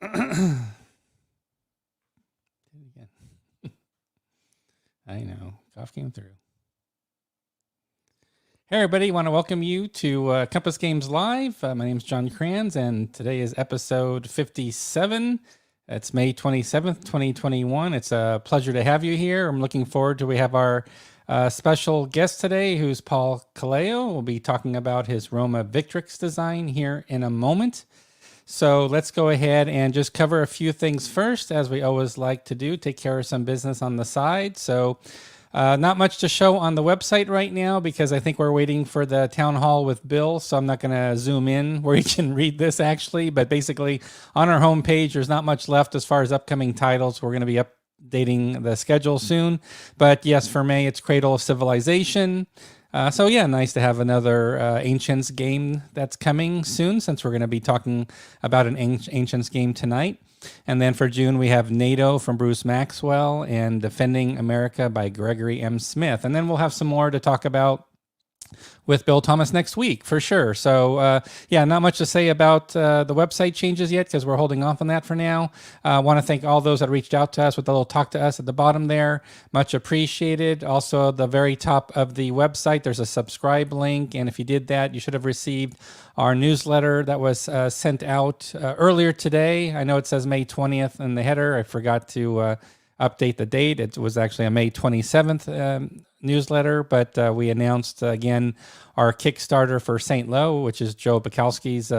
I know. Cough came through. Hey, everybody. Want to welcome you to Compass Games Live. My name is John Kranz, and today is episode 57. It's May 27th, 2021. It's a pleasure to have you here. I'm looking forward to, we have our special guest today, who's Paul Kallio. We'll be talking about his Roma Victrix design here in a moment. So let's go ahead and just cover a few things first, as we always like to do, take care of some business on the side. So not much to show on the website right now because I think we're waiting for the town hall with Bill. So I'm not going to zoom in where you can read this actually. But basically on our homepage, there's not much left as far as upcoming titles. We're going to be updating the schedule soon. But yes, for May, it's Cradle of Civilization. So yeah, nice to have another Ancients game that's coming soon, since we're going to be talking about an Ancients game tonight. And then for June, we have NATO from Bruce Maxwell and Defending America by Gregory M. Smith. And then we'll have some more to talk about with Bill Thomas next week, for sure. So, yeah, not much to say about the website changes yet because we're holding off on that for now. I want to thank all those that reached out to us with the little talk to us at the bottom there. Much appreciated. Also, at the very top of the website, there's a subscribe link. And if you did that, you should have received our newsletter that was sent out earlier today. I know it says May 20th in the header. I forgot to update the date. It was actually a May 27th newsletter, but we announced again our Kickstarter for St. Lo, which is Joe Bukowski's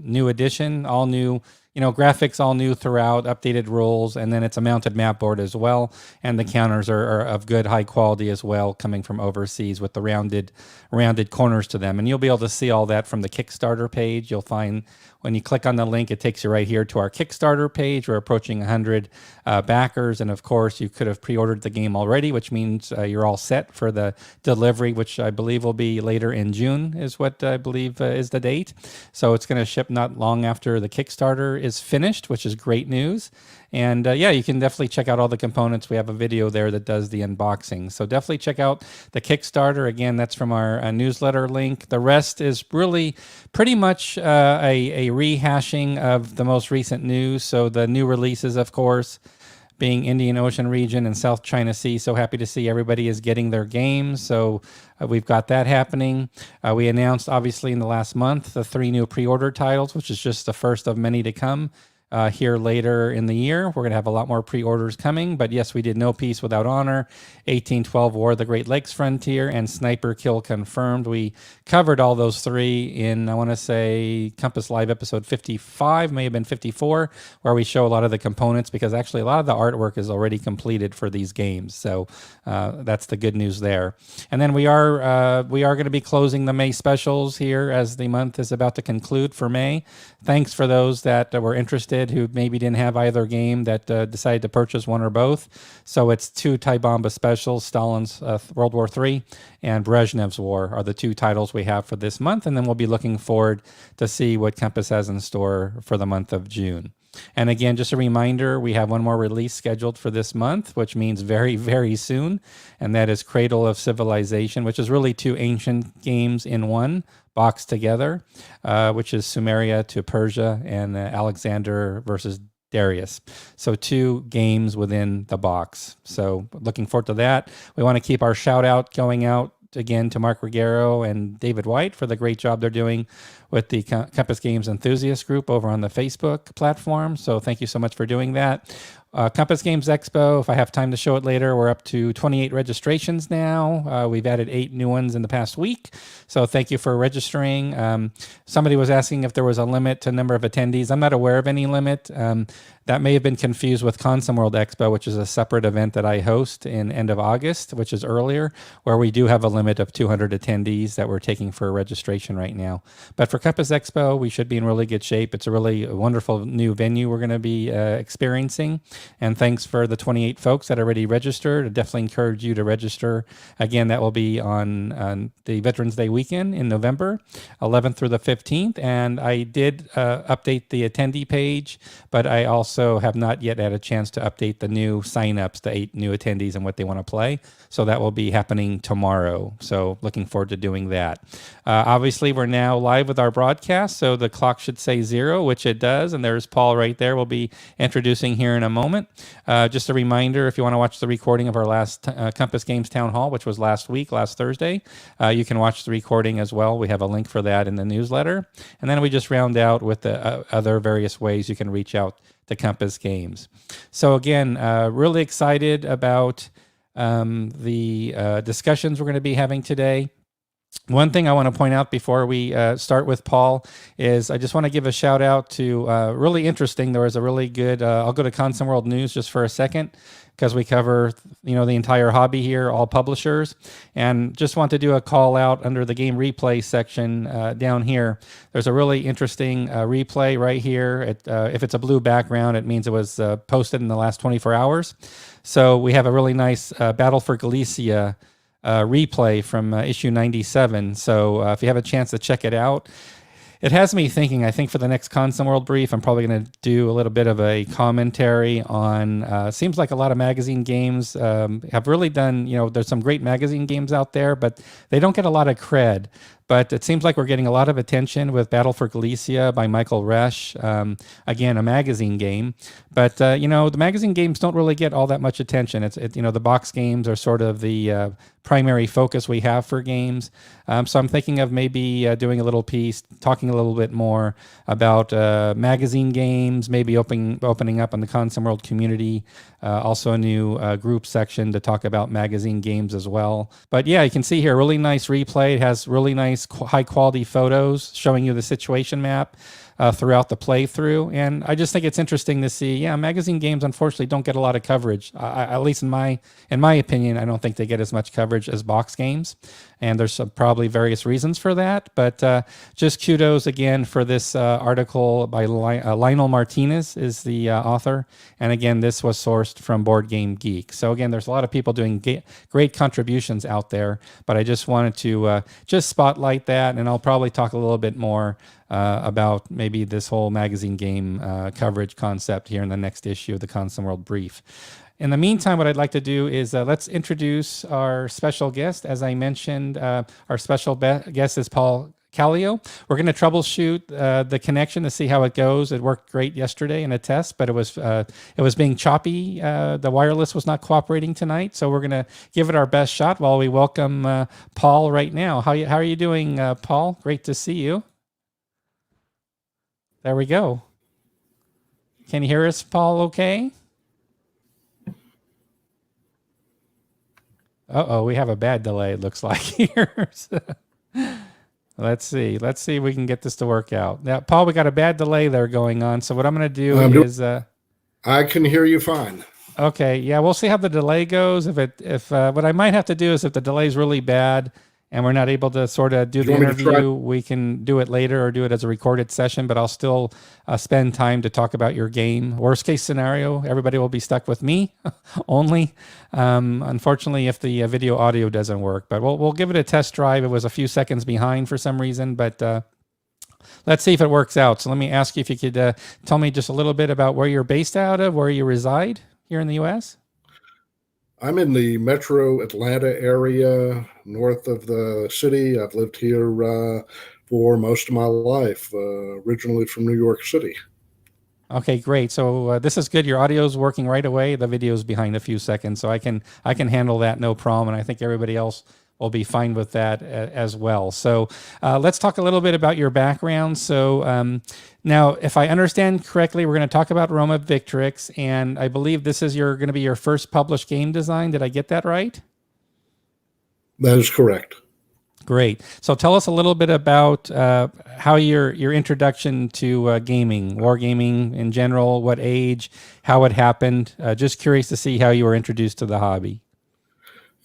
new edition, all new, graphics all new throughout, updated rules, and then it's a mounted map board as well, and the counters are of good high quality as well, coming from overseas with the rounded corners to them. And you'll be able to see all that from the Kickstarter page. You'll find when you click on the link, it takes you right here to our Kickstarter page. We're approaching 100 backers, and of course, you could have pre-ordered the game already, which means you're all set for the delivery, which I believe will be later in June, is what I believe is the date. So it's going to ship not long after the Kickstarter is finished, which is great news. And yeah, you can definitely check out all the components. We have a video there that does the unboxing. So definitely check out the Kickstarter. Again, that's from our newsletter link. The rest is really pretty much a rehashing of the most recent news. So the new releases, of course, being Indian Ocean region and South China Sea. So happy to see everybody is getting their games. So we've got that happening. We announced, obviously, in the last month, the 3 new pre-order titles, which is just the first of many to come. Here later in the year, we're going to have a lot more pre-orders coming. But yes, we did No Peace Without Honor, 1812 War of the Great Lakes Frontier, and Sniper Kill Confirmed. We covered all those 3 in, I want to say, Compass Live episode 55, may have been 54, where we show a lot of the components, because actually a lot of the artwork is already completed for these games. So that's the good news there. And then we are going to be closing the May specials here as the month is about to conclude for May. Thanks for those that were interested, who maybe didn't have either game, that decided to purchase one or both. So it's 2 Ty Bomba specials, Stalin's World War III and Brezhnev's War are the 2 titles we have for this month. And then we'll be looking forward to see what Compass has in store for the month of June. And again, just a reminder, we have one more release scheduled for this month, which means very, very soon. And that is Cradle of Civilization, which is really 2 ancient games in one box together, which is Sumeria to Persia and Alexander versus Darius. So 2 games within the box. So looking forward to that. We want to keep our shout out going out again to Mark Ruggiero and David White for the great job they're doing with the Compass Games Enthusiast group over on the Facebook platform. So thank you so much for doing that. Compass Games Expo, if I have time to show it later, we're up to 28 registrations now. We've added 8 new ones in the past week. So thank you for registering. Somebody was asking if there was a limit to number of attendees. I'm not aware of any limit. That may have been confused with Consum World Expo, which is a separate event that I host in end of August, which is earlier, where we do have a limit of 200 attendees that we're taking for registration right now. But for Compass Expo, we should be in really good shape. It's a really wonderful new venue we're going to be experiencing. And thanks for the 28 folks that already registered. I definitely encourage you to register. Again, that will be on the Veterans Day weekend in November, 11th through the 15th. And I did update the attendee page, but I also have not yet had a chance to update the new signups, the 8 new attendees and what they want to play. So that will be happening tomorrow. So looking forward to doing that. Obviously, we're now live with our broadcast, so the clock should say 0, which it does. And there's Paul right there. We'll be introducing here in a moment. Just a reminder, if you want to watch the recording of our last Compass Games Town Hall, which was last Thursday, you can watch the recording as well. We have a link for that in the newsletter. And then we just round out with the other various ways you can reach out to Compass Games. So again, really excited about the discussions we're going to be having today. One thing I want to point out before we start with Paul is I just want to give a shout out to really interesting. There was a really good, I'll go to Console World News just for a second because we cover, the entire hobby here, all publishers, and just want to do a call out under the game replay section down here. There's a really interesting replay right here. If it's a blue background, it means it was posted in the last 24 hours. So we have a really nice Battle for Galicia replay from issue 97. So if you have a chance to check it out, it has me thinking, I think for the next Console World brief, I'm probably going to do a little bit of a commentary on, seems like a lot of magazine games have really done, there's some great magazine games out there, but they don't get a lot of cred. But it seems like we're getting a lot of attention with Battle for Galicia by Michael Resch. Again, a magazine game. But, the magazine games don't really get all that much attention. The box games are sort of the primary focus we have for games. So I'm thinking of maybe doing a little piece, talking a little bit more about magazine games, maybe opening up on the Console World community. Also a new group section to talk about magazine games as well. But yeah, you can see here, really nice replay. It has really nice high quality photos showing you the situation map throughout the playthrough. And I just think it's interesting to see, magazine games unfortunately don't get a lot of coverage. At least in my opinion, I don't think they get as much coverage as box games. And there's probably various reasons for that. But just kudos again for this article by Lionel Martinez is the author. And again, this was sourced from Board Game Geek. So again, there's a lot of people doing great contributions out there. But I just wanted to just spotlight that. And I'll probably talk a little bit more about maybe this whole magazine game coverage concept here in the next issue of the Console World Brief. In the meantime, what I'd like to do is let's introduce our special guest. As I mentioned, our special guest is Paul Kallio. We're going to troubleshoot the connection to see how it goes. It worked great yesterday in a test, but it was being choppy. The wireless was not cooperating tonight, so we're going to give it our best shot while we welcome Paul right now. How are you doing, Paul? Great to see you. There we go. Can you hear us, Paul, okay? Uh-oh, we have a bad delay, it looks like here. Let's see if we can get this to work out. Now, Paul, we got a bad delay there going on. So what I'm going to do is... I can hear you fine. Okay, yeah, we'll see how the delay goes. If what I might have to do is if the delay is really bad and we're not able to sort of do the interview, we can do it later or do it as a recorded session, but I'll still spend time to talk about your game. Worst case scenario, everybody will be stuck with me only. Unfortunately, if the video audio doesn't work, but we'll give it a test drive. It was a few seconds behind for some reason, but let's see if it works out. So let me ask you if you could tell me just a little bit about where you're based out of, where you reside here in the U.S. I'm in the metro Atlanta area, north of the city. I've lived here for most of my life, originally from New York City. Okay, great. So this is good. Your audio is working right away. The video is behind a few seconds, so I can handle that no problem, and I think everybody else will be fine with that as well. So let's talk a little bit about your background. So now, if I understand correctly, we're going to talk about Roma Victrix, and I believe this is going to be your first published game design. Did I get that right? That is correct. Great. So tell us a little bit about how your introduction to gaming, wargaming in general, what age, how it happened. Just curious to see how you were introduced to the hobby.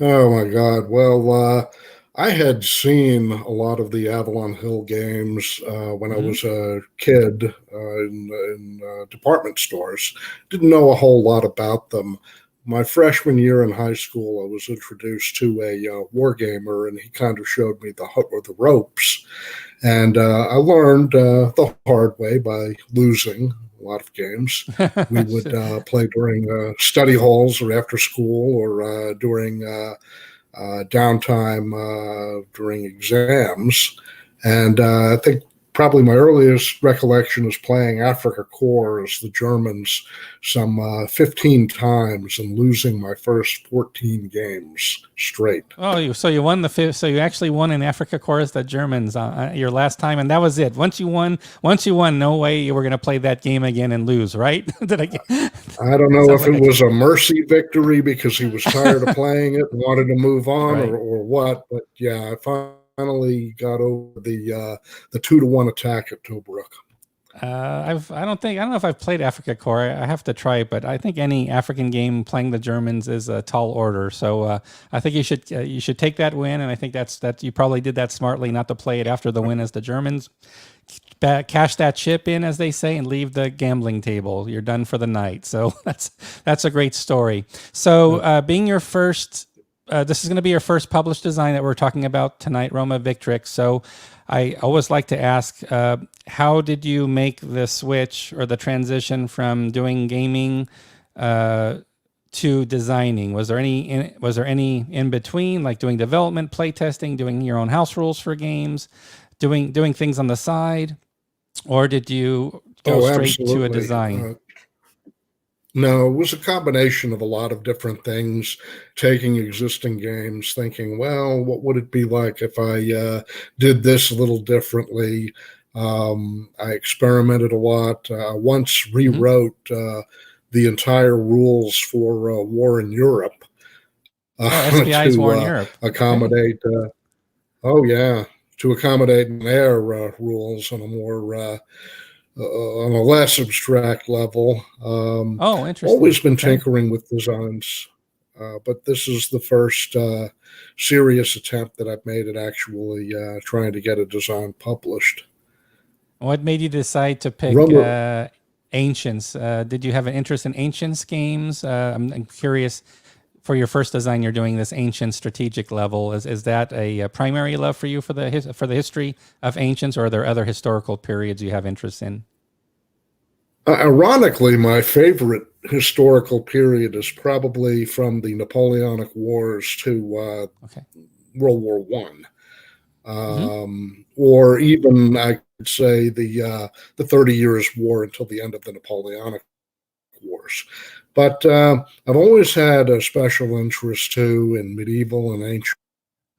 Oh my God. Well, I had seen a lot of the Avalon Hill games when I Hmm. was a kid in department stores. Didn't know a whole lot about them. My freshman year in high school, I was introduced to a wargamer, and he kind of showed me the ropes. And I learned the hard way by losing a lot of games. We would play during study halls or after school or during downtime during exams. And I think probably my earliest recollection is playing Africa Corps as the Germans some 15 times and losing my first 14 games straight. Oh, so you won the fifth. So you actually won in Africa Chorus the Germans your last time, and that was it. Once you won, no way you were going to play that game again and lose, right? Did I get? I don't know Sounds if like it was a mercy victory because he was tired of playing it and wanted to move on, right. or what. But yeah, I finally got over the 2-1 attack at Tobruk. I don't know if I've played Africa Core. I have to try it, but I think any African game playing the Germans is a tall order. So I think you should take that win, and I think that you probably did that smartly, not to play it after the win as the Germans. Cash that chip in, as they say, and leave the gambling table. You're done for the night. So that's a great story. So being your first. This is going to be your first published design that we're talking about tonight, Roma Victrix. So I always like to ask, how did you make the switch or the transition from doing gaming to designing? Was there any in between, like doing development, playtesting, doing your own house rules for games, doing things on the side, or did you go straight to a Absolutely. design? No, it was a combination of a lot of different things, taking existing games, thinking, well, what would it be like if I did this a little differently? I experimented a lot. Once Hmm. rewrote the entire rules for war in Europe Oh, SPI's War in to Europe. Okay. accommodate, oh, yeah, to accommodate their rules on a less abstract level. Oh, interesting. Always been Okay. tinkering with designs, but this is the first serious attempt that I've made at actually trying to get a design published. What made you decide to pick Roma, Ancients? Did you have an interest in Ancients games? I'm curious. For your first design, you're doing this ancient strategic level. Is that a primary love for you for the history of Ancients, or are there other historical periods you have interest in? ironically, my favorite historical period is probably from the Napoleonic Wars to Okay. World War One. Hmm. Or even I could say the 30 Years' War until the end of the Napoleonic Wars. But I've always had a special interest too in medieval and ancient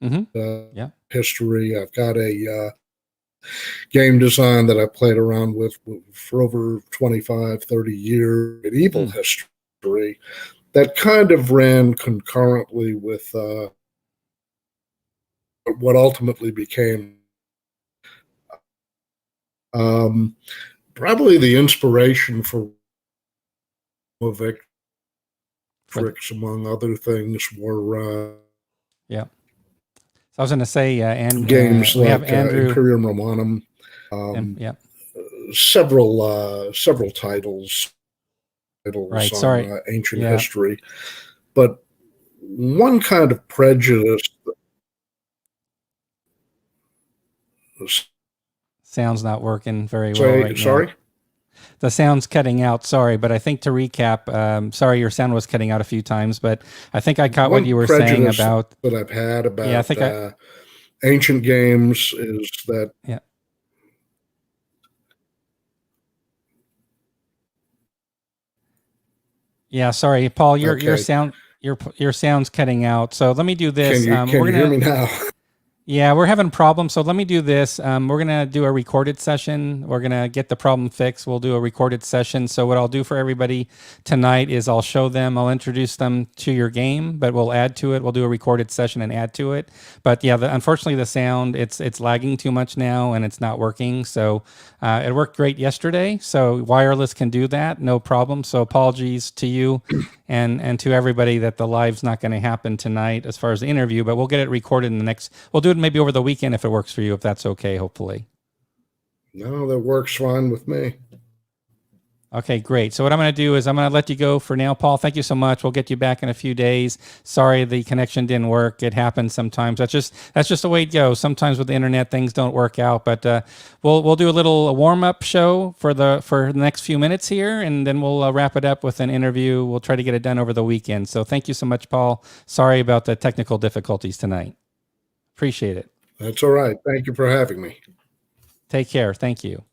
Hmm. uh, Yeah. history. I've got a game design that I played around with for over 25, 30 years, medieval Hmm. history that kind of ran concurrently with what ultimately became um, probably the inspiration for Roma For the, Vetrix, among other things, were yeah. So I was going to say, and games we have like Andrew. Imperium Romanum, um, Yeah. several titles Right. on Sorry. ancient Yeah. history. But one kind of prejudice. Sound's not working very well Say right now. sorry. The sound's cutting out. Sorry, but I think to recap, sorry, your sound was cutting out a few times, but I think I caught what One you were saying prejudice about. that I've had Yeah, I about think I. ancient games is that Yeah. Yeah. Sorry, Paul. Your okay. sound your sound's cutting out. So let me do Can this. you hear me now? Yeah, we're having problems. So let me do this. We're going to do a recorded session. We're going to get the problem fixed. We'll do a recorded session. So what I'll do for everybody tonight is I'll introduce them to your game, but we'll add to it. We'll do a recorded session and add to it. But yeah, unfortunately the sound, it's lagging too much now and it's not working. So it worked great yesterday. So wireless can do that. No problem. So apologies to you and to everybody that the live's not going to happen tonight as far as the interview, but we'll get it recorded in the next. We'll do it maybe over the weekend if it works for you, if that's okay. Hopefully. No, that works fine with me. Okay, great. So what I'm going to do is I'm going to let you go for now, Paul. Thank you so much. We'll get you back in a few days. Sorry the connection didn't work. It happens sometimes. That's just the way it goes. Sometimes with the internet things don't work out. But we'll do a little warm up show for the next few minutes here, and then we'll wrap it up with an interview. We'll try to get it done over the weekend. So thank you so much, Paul. Sorry about the technical difficulties tonight. Appreciate it. That's all right. Thank you for having me. Take care. Thank you.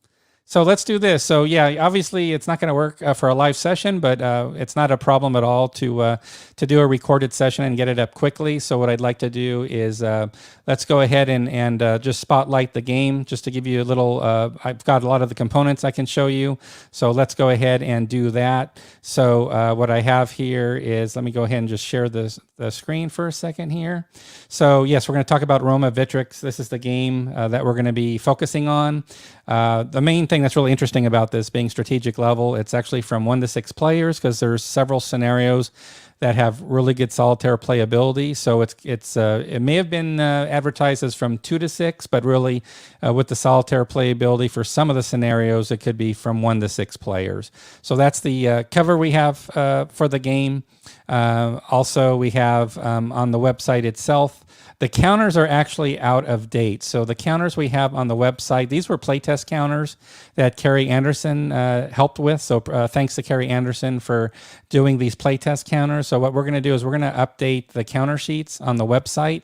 So let's do this. So yeah, obviously it's not going to work for a live session, but it's not a problem at all to do a recorded session and get it up quickly. So what I'd like to do is let's go ahead and just spotlight the game, just to give you a little. I've got a lot of the components I can show you. So let's go ahead and do that. So what I have here is, let me go ahead and just share the screen for a second here. So yes, we're going to talk about Roma Vetrix. This is the game that we're going to be focusing on. The main thing that's really interesting about this being strategic level, it's actually from 1 to 6 players, because there's several scenarios that have really good solitaire playability. So it may have been advertised as from 2 to 6, but really with the solitaire playability for some of the scenarios, it could be from 1 to 6 players. So that's the cover we have for the game. Also, we have on the website itself, the counters are actually out of date. So the counters we have on the website, these were playtest counters that Carrie Anderson helped with. So thanks to Carrie Anderson for doing these playtest counters. So what we're going to do is we're going to update the counter sheets on the website.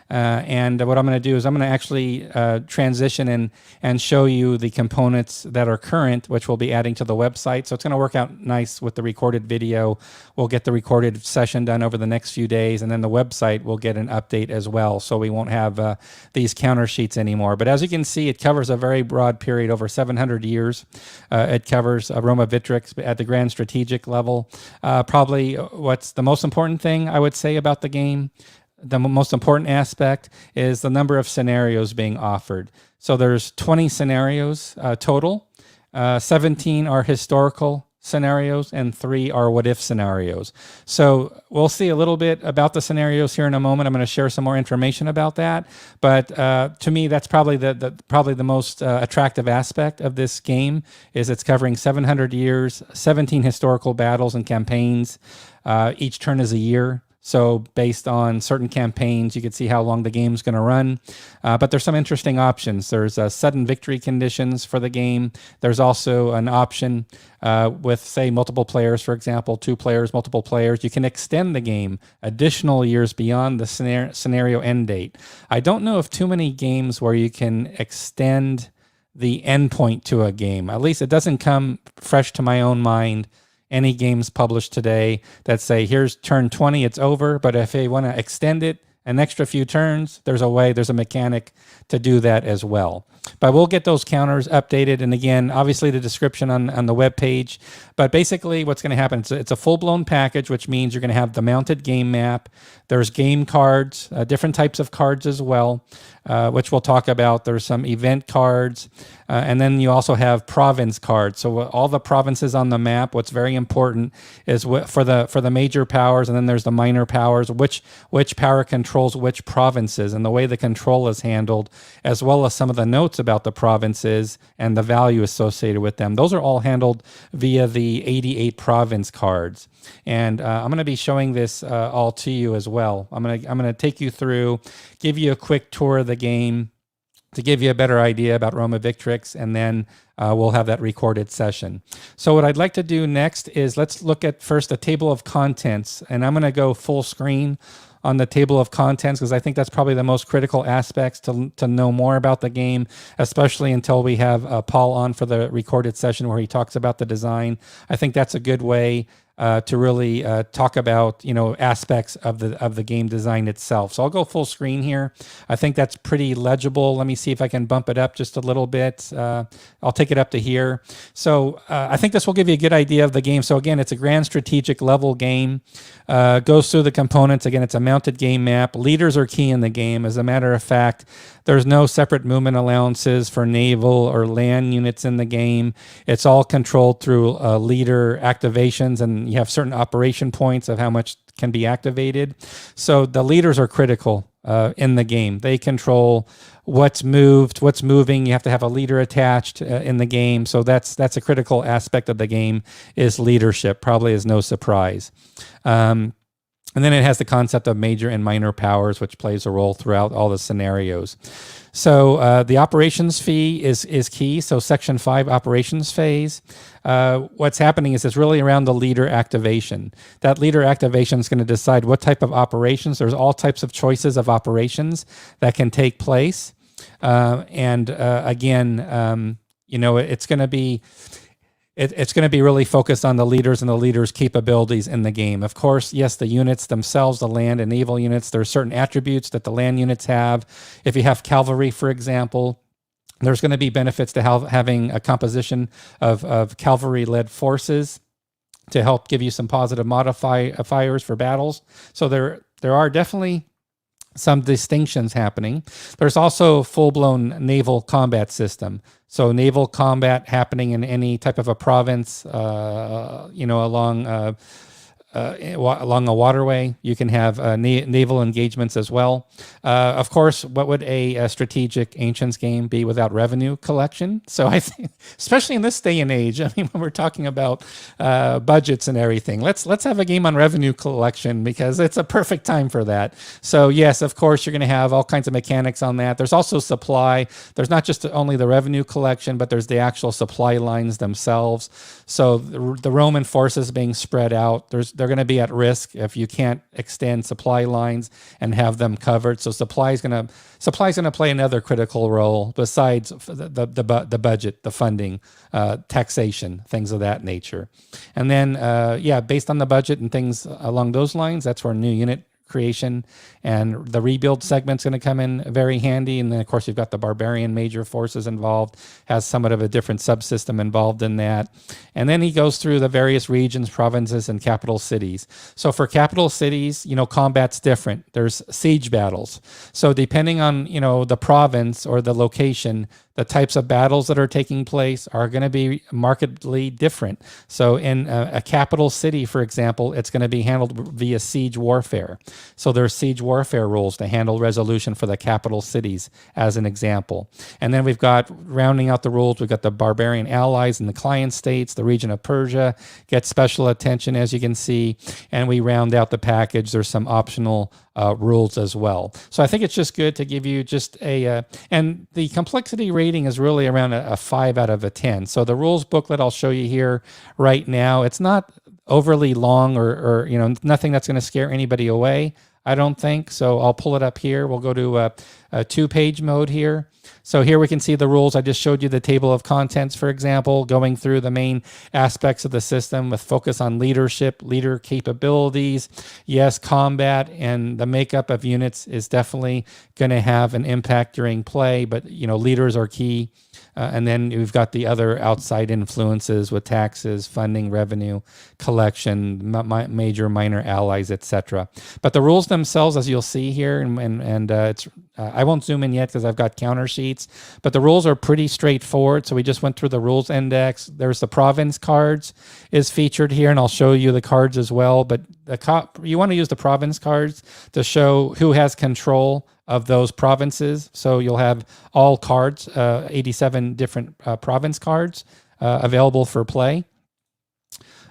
And what I'm going to do is I'm going to actually transition and show you the components that are current, which we'll be adding to the website. So it's going to work out nice with the recorded video. We'll get the recorded session done over the next few days, and then the website will get an update as well. So we won't have these counter sheets anymore. But as you can see, it covers a very broad period, over 700 years. It covers Roma Vitrix at the grand strategic level. Probably what's the most important thing I would say about the game, the most important aspect, is the number of scenarios being offered. So there's 20 scenarios total. 17 are historical scenarios and 3 are what-if scenarios. So we'll see a little bit about the scenarios here in a moment. I'm going to share some more information about that. But to me, that's probably the most attractive aspect of this game, is it's covering 700 years, 17 historical battles and campaigns. Each turn is a year. So based on certain campaigns, you can see how long the game's going to run. But there's some interesting options. There's sudden victory conditions for the game. There's also an option with, say, multiple players, for example, 2 players, multiple players. You can extend the game additional years beyond the scenario end date. I don't know of too many games where you can extend the endpoint to a game. At least it doesn't come fresh to my own mind any games published today that say, here's turn 20, it's over. But if they want to extend it an extra few turns, there's a mechanic to do that as well. But we'll get those counters updated. And again, obviously the description on the web page. But basically what's going to happen, it's a full-blown package, which means you're going to have the mounted game map. There's game cards, different types of cards as well, which we'll talk about. There's some event cards. And then you also have province cards. So all the provinces on the map, what's very important is for the major powers, and then there's the minor powers, which power controls which provinces, and the way the control is handled, as well as some of the notes about the provinces and the value associated with them. Those are all handled via the 88 province cards. And I'm going to be showing this all to you as well. I'm going to take you through, give you a quick tour of the game to give you a better idea about Roma Victrix, and then we'll have that recorded session. So what I'd like to do next is let's look at first the table of contents, and I'm going to go full screen on the table of contents, because I think that's probably the most critical aspects to know more about the game, especially until we have Paul on for the recorded session where he talks about the design. I think that's a good way to really talk about, aspects of the game design itself. So I'll go full screen here. I think that's pretty legible. Let me see if I can bump it up just a little bit. I'll take it up to here. So I think this will give you a good idea of the game. So again, it's a grand strategic level game. Goes through the components. Again, it's a mounted game map. Leaders are key in the game. As a matter of fact, there's no separate movement allowances for naval or land units in the game. It's all controlled through leader activations and and you have certain operation points of how much can be activated. So the leaders are critical in the game. They control what's moved, what's moving. You have to have a leader attached in the game. So that's a critical aspect of the game, is leadership. Probably is no surprise. And then it has the concept of major and minor powers, which plays a role throughout all the scenarios. So the operations fee is key. So Section 5 operations phase. What's happening is it's really around the leader activation. That leader activation is going to decide what type of operations. There's all types of choices of operations that can take place. Again, it's going to be... It's going to be really focused on the leaders and the leaders' capabilities in the game. Of course, yes, the units themselves, the land and naval units, there are certain attributes that the land units have. If you have cavalry, for example, there's going to be benefits to having a composition of cavalry-led forces to help give you some positive modifiers for battles. So there are definitely some distinctions happening. There's also full-blown naval combat system. So naval combat happening in any type of a province, along a waterway. You can have naval engagements as well. Of course, what would a strategic ancients game be without revenue collection? So I think, especially in this day and age, I mean, when we're talking about budgets and everything, let's have a game on revenue collection, because it's a perfect time for that. So yes, of course, you're going to have all kinds of mechanics on that. There's also supply. There's not just only the revenue collection, but there's the actual supply lines themselves. So the Roman forces being spread out, they're going to be at risk if you can't extend supply lines and have them covered. So supply is going to play another critical role besides the budget, the funding, taxation, things of that nature. And then based on the budget and things along those lines, that's where new unit creation and the rebuild segment's going to come in very handy. And then of course you've got the barbarian major forces involved, has somewhat of a different subsystem involved in that. And then he goes through the various regions, provinces, and capital cities. So for capital cities, combat's different. There's siege battles. So depending on, the province or the location, the types of battles that are taking place are going to be markedly different. So in a capital city, for example, it's going to be handled via siege warfare. So there's siege warfare rules to handle resolution for the capital cities, as an example. And then we've got, rounding out the rules, we've got the barbarian allies and the client states. The region of Persia gets special attention, as you can see. And we round out the package. There's some optional rules as well. So I think it's just good to give you just and the complexity rating is really around a 5 out of a 10. So the rules booklet I'll show you here right now, it's not overly long or nothing that's going to scare anybody away, I don't think. So I'll pull it up here. We'll go to a 2-page mode here. So here we can see the rules. I just showed you the table of contents, for example, going through the main aspects of the system with focus on leadership, leader capabilities. Yes, combat and the makeup of units is definitely going to have an impact during play, but leaders are key. And then we've got the other outside influences with taxes, funding, revenue, collection, major, minor allies, etc. But the rules themselves, as you'll see here, and it's I won't zoom in yet because I've got counter sheets, but the rules are pretty straightforward. So we just went through the rules index. There's the province cards is featured here, and I'll show you the cards as well. But you want to use the province cards to show who has control of those provinces. So you'll have all cards, 87 different province cards available for play.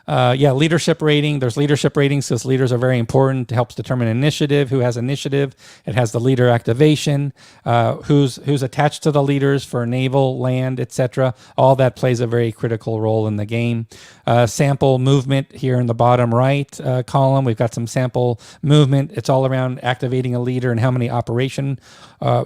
Leadership rating. There's leadership ratings because leaders are very important. It helps determine initiative, who has initiative. It has the leader activation, who's attached to the leaders for naval, land, etc. All that plays a very critical role in the game. Sample movement here in the bottom right column. We've got some sample movement. It's all around activating a leader and how many operation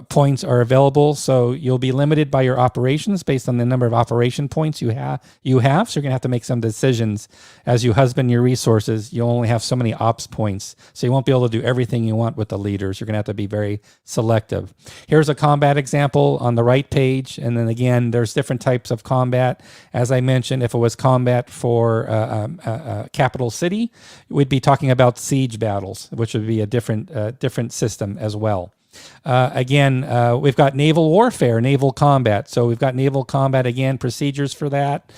points are available. So you'll be limited by your operations based on the number of operation points you have. So you're going to have to make some decisions. As you husband your resources, you'll only have so many ops points. So you won't be able to do everything you want with the leaders. You're going to have to be very selective. Here's a combat example on the right page. And then again, there's different types of combat. As I mentioned, if it was combat for a capital city, we'd be talking about siege battles, which would be a different system as well. Again, we've got naval warfare, naval combat. So we've got naval combat, again, procedures for that.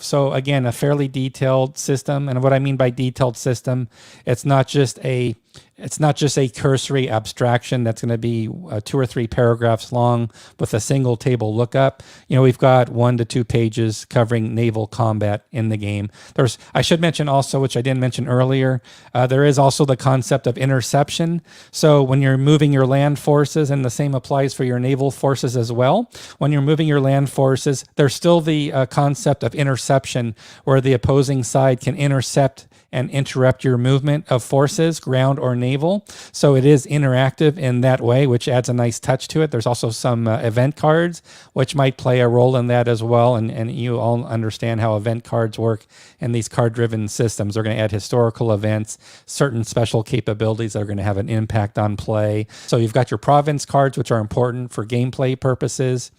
So again, a fairly detailed system. And what I mean by detailed system, it's not just a cursory abstraction that's going to be 2 or 3 paragraphs long with a single table lookup. We've got 1 to 2 pages covering naval combat in the game. I should mention also, which I didn't mention earlier, there is also the concept of interception. So when you're moving your land forces, and the same applies for your naval forces as well, when you're moving your land forces, there's still the concept of interception, where the opposing side can intercept and interrupt your movement of forces, ground or naval. So it is interactive in that way, which adds a nice touch to it. There's also some event cards, which might play a role in that as well. And you all understand how event cards work in these card-driven systems. They're going to add historical events, certain special capabilities that are going to have an impact on play. So you've got your province cards, which are important for gameplay purposes.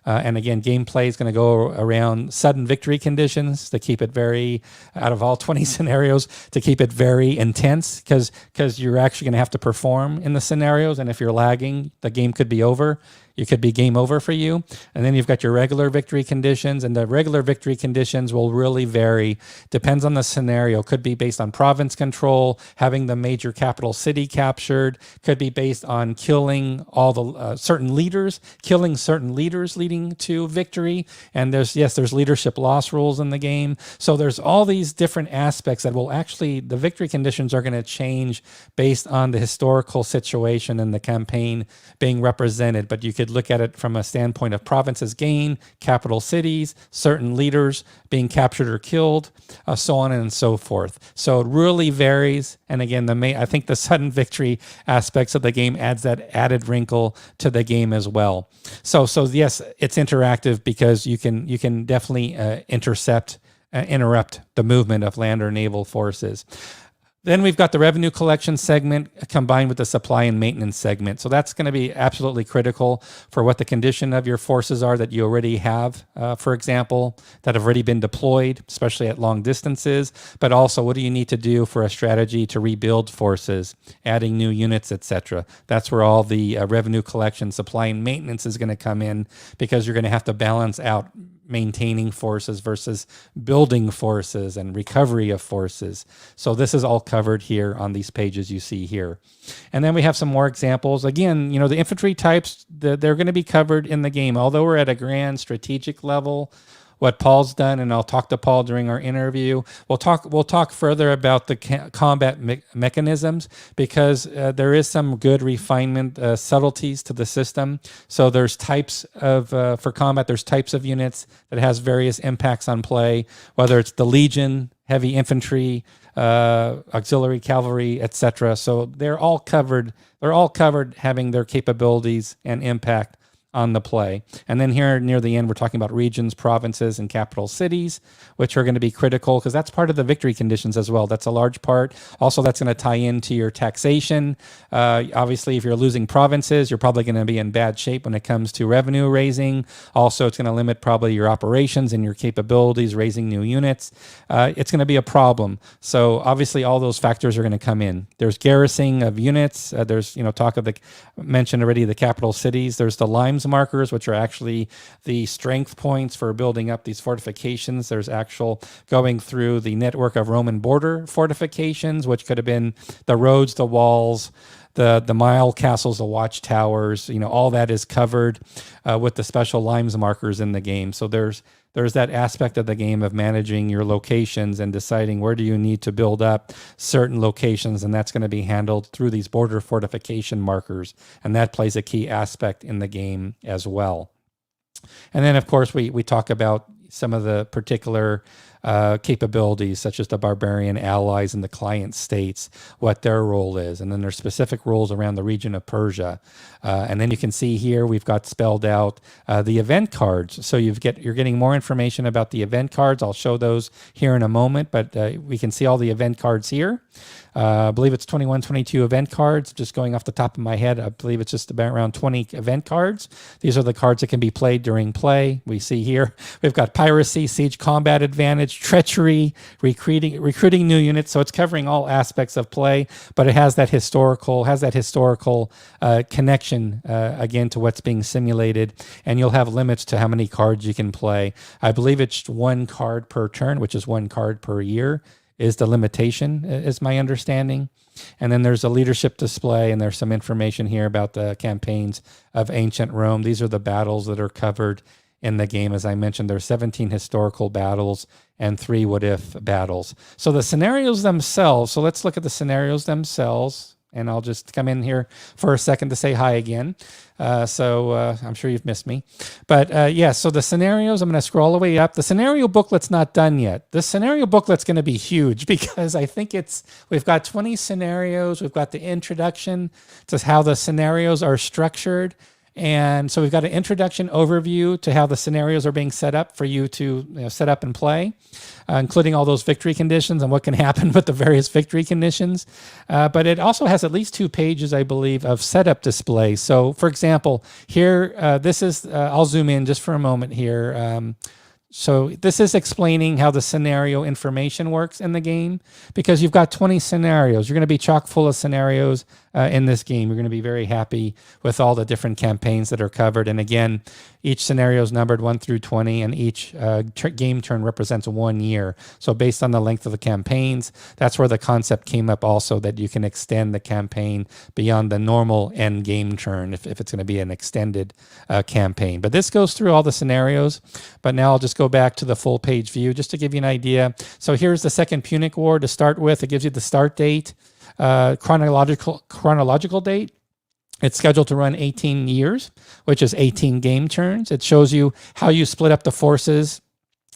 And again, gameplay is going to go around sudden victory conditions to keep it very, out of all 20 scenarios, to keep it very intense, because you're actually going to have to perform in the scenarios. And if you're lagging, the game could be over. It could be game over for you. And then you've got your regular victory conditions, and the regular victory conditions will really vary. Depends on the scenario. Could be based on province control, having the major capital city captured. Could be based on killing all the certain leaders, killing certain leaders leading to victory. And there's leadership loss rules in the game. So there's all these different aspects that will actually, the victory conditions are going to change based on the historical situation and the campaign being represented. But you could look at it from a standpoint of provinces gained, capital cities, certain leaders being captured or killed, so on and so forth. So it really varies. And again, I think the sudden victory aspects of the game adds that added wrinkle to the game as well. So yes, it's interactive because you can definitely interrupt the movement of land or naval forces. Then we've got the revenue collection segment combined with the supply and maintenance segment. So that's going to be absolutely critical for what the condition of your forces are that you already have, for example, that have already been deployed, especially at long distances. But also, what do you need to do for a strategy to rebuild forces, adding new units, etc. That's where all the revenue collection, supply, and maintenance is going to come in, because you're going to have to balance out maintaining forces versus building forces and recovery of forces. So this is all covered here on these pages you see here. And then we have some more examples. Again, the infantry types, they're going to be covered in the game. Although we're at a grand strategic level, what Paul's done, and I'll talk to Paul during our interview. We'll talk further about the combat mechanisms, because there is some good refinement, subtleties to the system. So there's types of, for combat, there's types of units that has various impacts on play, whether it's the Legion, heavy infantry, auxiliary cavalry, etc. So they're all covered having their capabilities and impact on the play. And then here near the end, we're talking about regions, provinces, and capital cities, which are going to be critical because that's part of the victory conditions as well. That's a large part. Also, that's going to tie into your taxation. Obviously, if you're losing provinces, you're probably going to be in bad shape when it comes to revenue raising. Also, it's going to limit probably your operations and your capabilities, raising new units. It's going to be a problem. So obviously, all those factors are going to come in. There's garrisoning of units. There's, talk of mentioned already, the capital cities. There's the Limes markers, which are actually the strength points for building up these fortifications. There's actual going through the network of Roman border fortifications, which could have been the roads, the walls, the mile castles, the watchtowers. All that is covered with the special Limes markers in the game. So there's that aspect of the game of managing your locations and deciding where do you need to build up certain locations, and that's going to be handled through these border fortification markers, and that plays a key aspect in the game as well. And then, of course, we talk about some of the particular capabilities, such as the barbarian allies and the client states, what their role is. And then there's specific roles around the region of Persia. And then you can see here, we've got spelled out the event cards. So you're getting more information about the event cards. I'll show those here in a moment, but we can see all the event cards here. I believe it's 21, 22 event cards. Just going off the top of my head, I believe it's just about around 20 event cards. These are the cards that can be played during play. We see here, we've got Piracy, Siege Combat Advantage, Treachery, recruiting new units. So it's covering all aspects of play, but it has that historical connection, again, to what's being simulated. And you'll have limits to how many cards you can play. I believe it's 1 card per turn, which is 1 card per year, is the limitation, is my understanding. And then there's a leadership display, and there's some information here about the campaigns of ancient Rome. These are the battles that are covered in the game. As I mentioned, there's 17 historical battles and 3 what-if battles. So the scenarios themselves, so let's look at the scenarios themselves. And I'll just come in here for a second to say hi again. I'm sure you've missed me. But so the scenarios, I'm going to scroll all the way up. The scenario booklet's not done yet. The scenario booklet's going to be huge because I think we've got 20 scenarios. We've got the introduction to how the scenarios are structured. And so we've got an introduction overview to how the scenarios are being set up for you to set up and play, including all those victory conditions and what can happen with the various victory conditions. But it also has at least 2 pages, I believe, of setup display. So, for example, here, I'll zoom in just for a moment here. So this is explaining how the scenario information works in the game, because you've got 20 scenarios. You're going to be chock full of scenarios in this game. You're going to be very happy with all the different campaigns that are covered. And again, each scenario is numbered 1 through 20, and each game turn represents 1 year. So based on the length of the campaigns, that's where the concept came up also, that you can extend the campaign beyond the normal end game turn if it's going to be an extended campaign. But this goes through all the scenarios. But now I'll just go back to the full page view just to give you an idea. So here's the Second Punic War to start with. It gives you the start date, chronological date. It's scheduled to run 18 years, which is 18 game turns. It shows you how you split up the forces.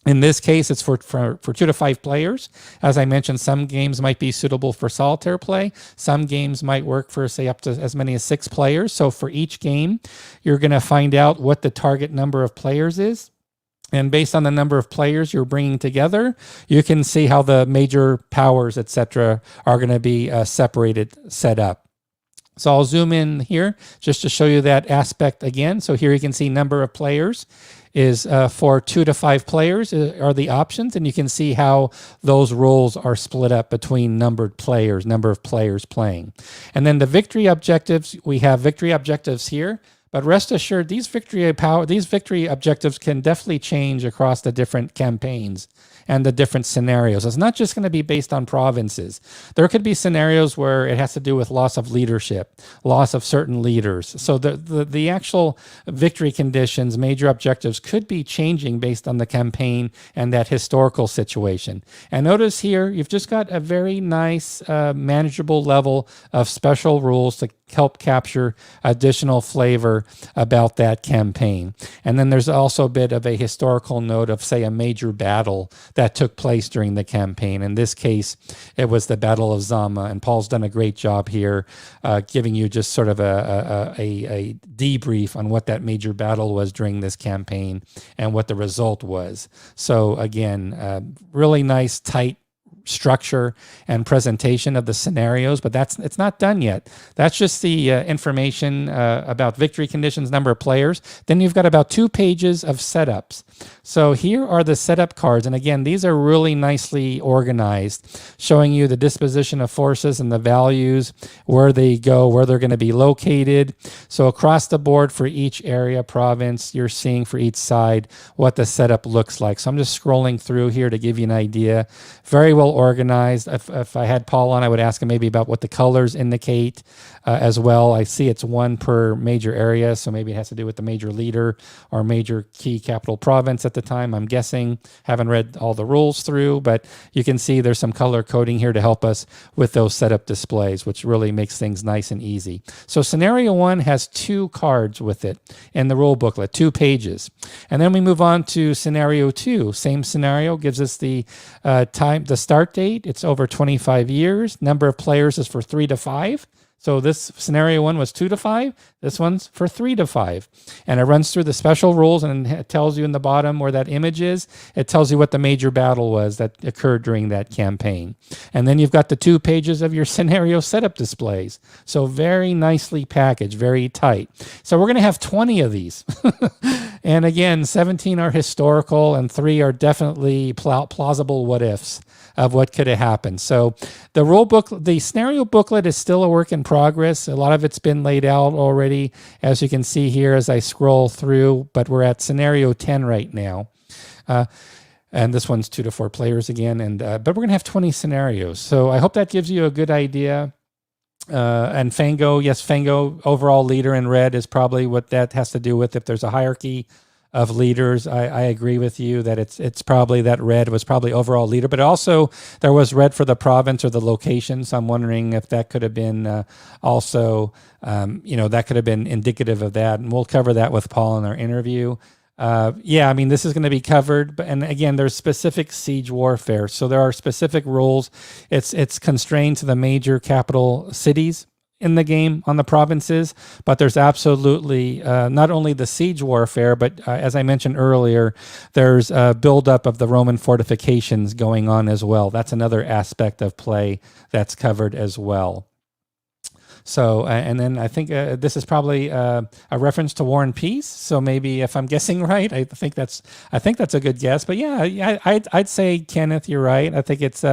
In this case, it's for 2 to 5 players. As I mentioned, some games might be suitable for solitaire play. Some games might work for, say, up to as many as 6 players. So for each game, you're going to find out what the target number of players is. And based on the number of players you're bringing together, you can see how the major powers, etc., are going to be set up. So I'll zoom in here just to show you that aspect again. So here you can see number of players is for 2 to 5 players are the options, and you can see how those roles are split up between number of players playing. And then the victory objectives, we have victory objectives here. But rest assured, these victory objectives can definitely change across the different campaigns and the different scenarios. It's not just going to be based on provinces. There could be scenarios where it has to do with loss of leadership, loss of certain leaders. So the actual victory conditions, major objectives, could be changing based on the campaign and that historical situation. And notice here, you've just got a very nice, manageable level of special rules to help capture additional flavor about that campaign. And then there's also a bit of a historical note of, say, a major battle that took place during the campaign. In this case, it was the Battle of Zama, and Paul's done a great job here giving you just sort of a debrief on what that major battle was during this campaign and what the result was. So again, really nice, tight structure and presentation of the scenarios, but it's not done yet. That's just the information about victory conditions, number of players. Then you've got about 2 pages of setups. So here are the setup cards, and again, these are really nicely organized, showing you the disposition of forces and the values, where they go, where they're going to be located. So across the board for each area, province, you're seeing for each side what the setup looks like. So I'm just scrolling through here to give you an idea. Very well organized. If I had Paul on, I would ask him maybe about what the colors indicate as well. I see it's 1 per major area, so maybe it has to do with the major leader or major key capital province at the time, I'm guessing. Haven't read all the rules through, but you can see there's some color coding here to help us with those setup displays, which really makes things nice and easy. So scenario 1 has 2 cards with it in the rule booklet, 2 pages. And then we move on to scenario 2. Same scenario, gives us the start date. It's over 25 years. Number of players is for 3 to 5. So this scenario 1 was 2 to 5. This one's for 3 to 5. And it runs through the special rules, and it tells you in the bottom where that image is. It tells you what the major battle was that occurred during that campaign. And then you've got the 2 pages of your scenario setup displays. So very nicely packaged, very tight. So we're going to have 20 of these. And again, 17 are historical and 3 are definitely plausible what ifs of what could have happened. So the rule book, the scenario booklet is still a work in progress. A lot of it's been laid out already, as you can see here as I scroll through, but we're at scenario 10 right now. And this one's 2 to 4 players again, and but we're going to have 20 scenarios. So I hope that gives you a good idea. And Fango, yes, Fango, overall leader in red is probably what that has to do with. If there's a hierarchy of leaders, I agree with you that it's probably that red was probably overall leader, but also there was red for the province or the location. So I'm wondering if that could have been also, that could have been indicative of that. And we'll cover that with Paul in our interview. Yeah, I mean, this is going to be covered, and again, there's specific siege warfare. So there are specific rules. It's constrained to the major capital cities in the game on the provinces, but there's absolutely not only the siege warfare, but as I mentioned earlier, there's a buildup of the Roman fortifications going on as well. That's another aspect of play that's covered as well. So, and then I think this is probably a reference to War and Peace. So maybe if I'm guessing right, I think that's a good guess. But yeah, I'd say, Kenneth, you're right. I think it's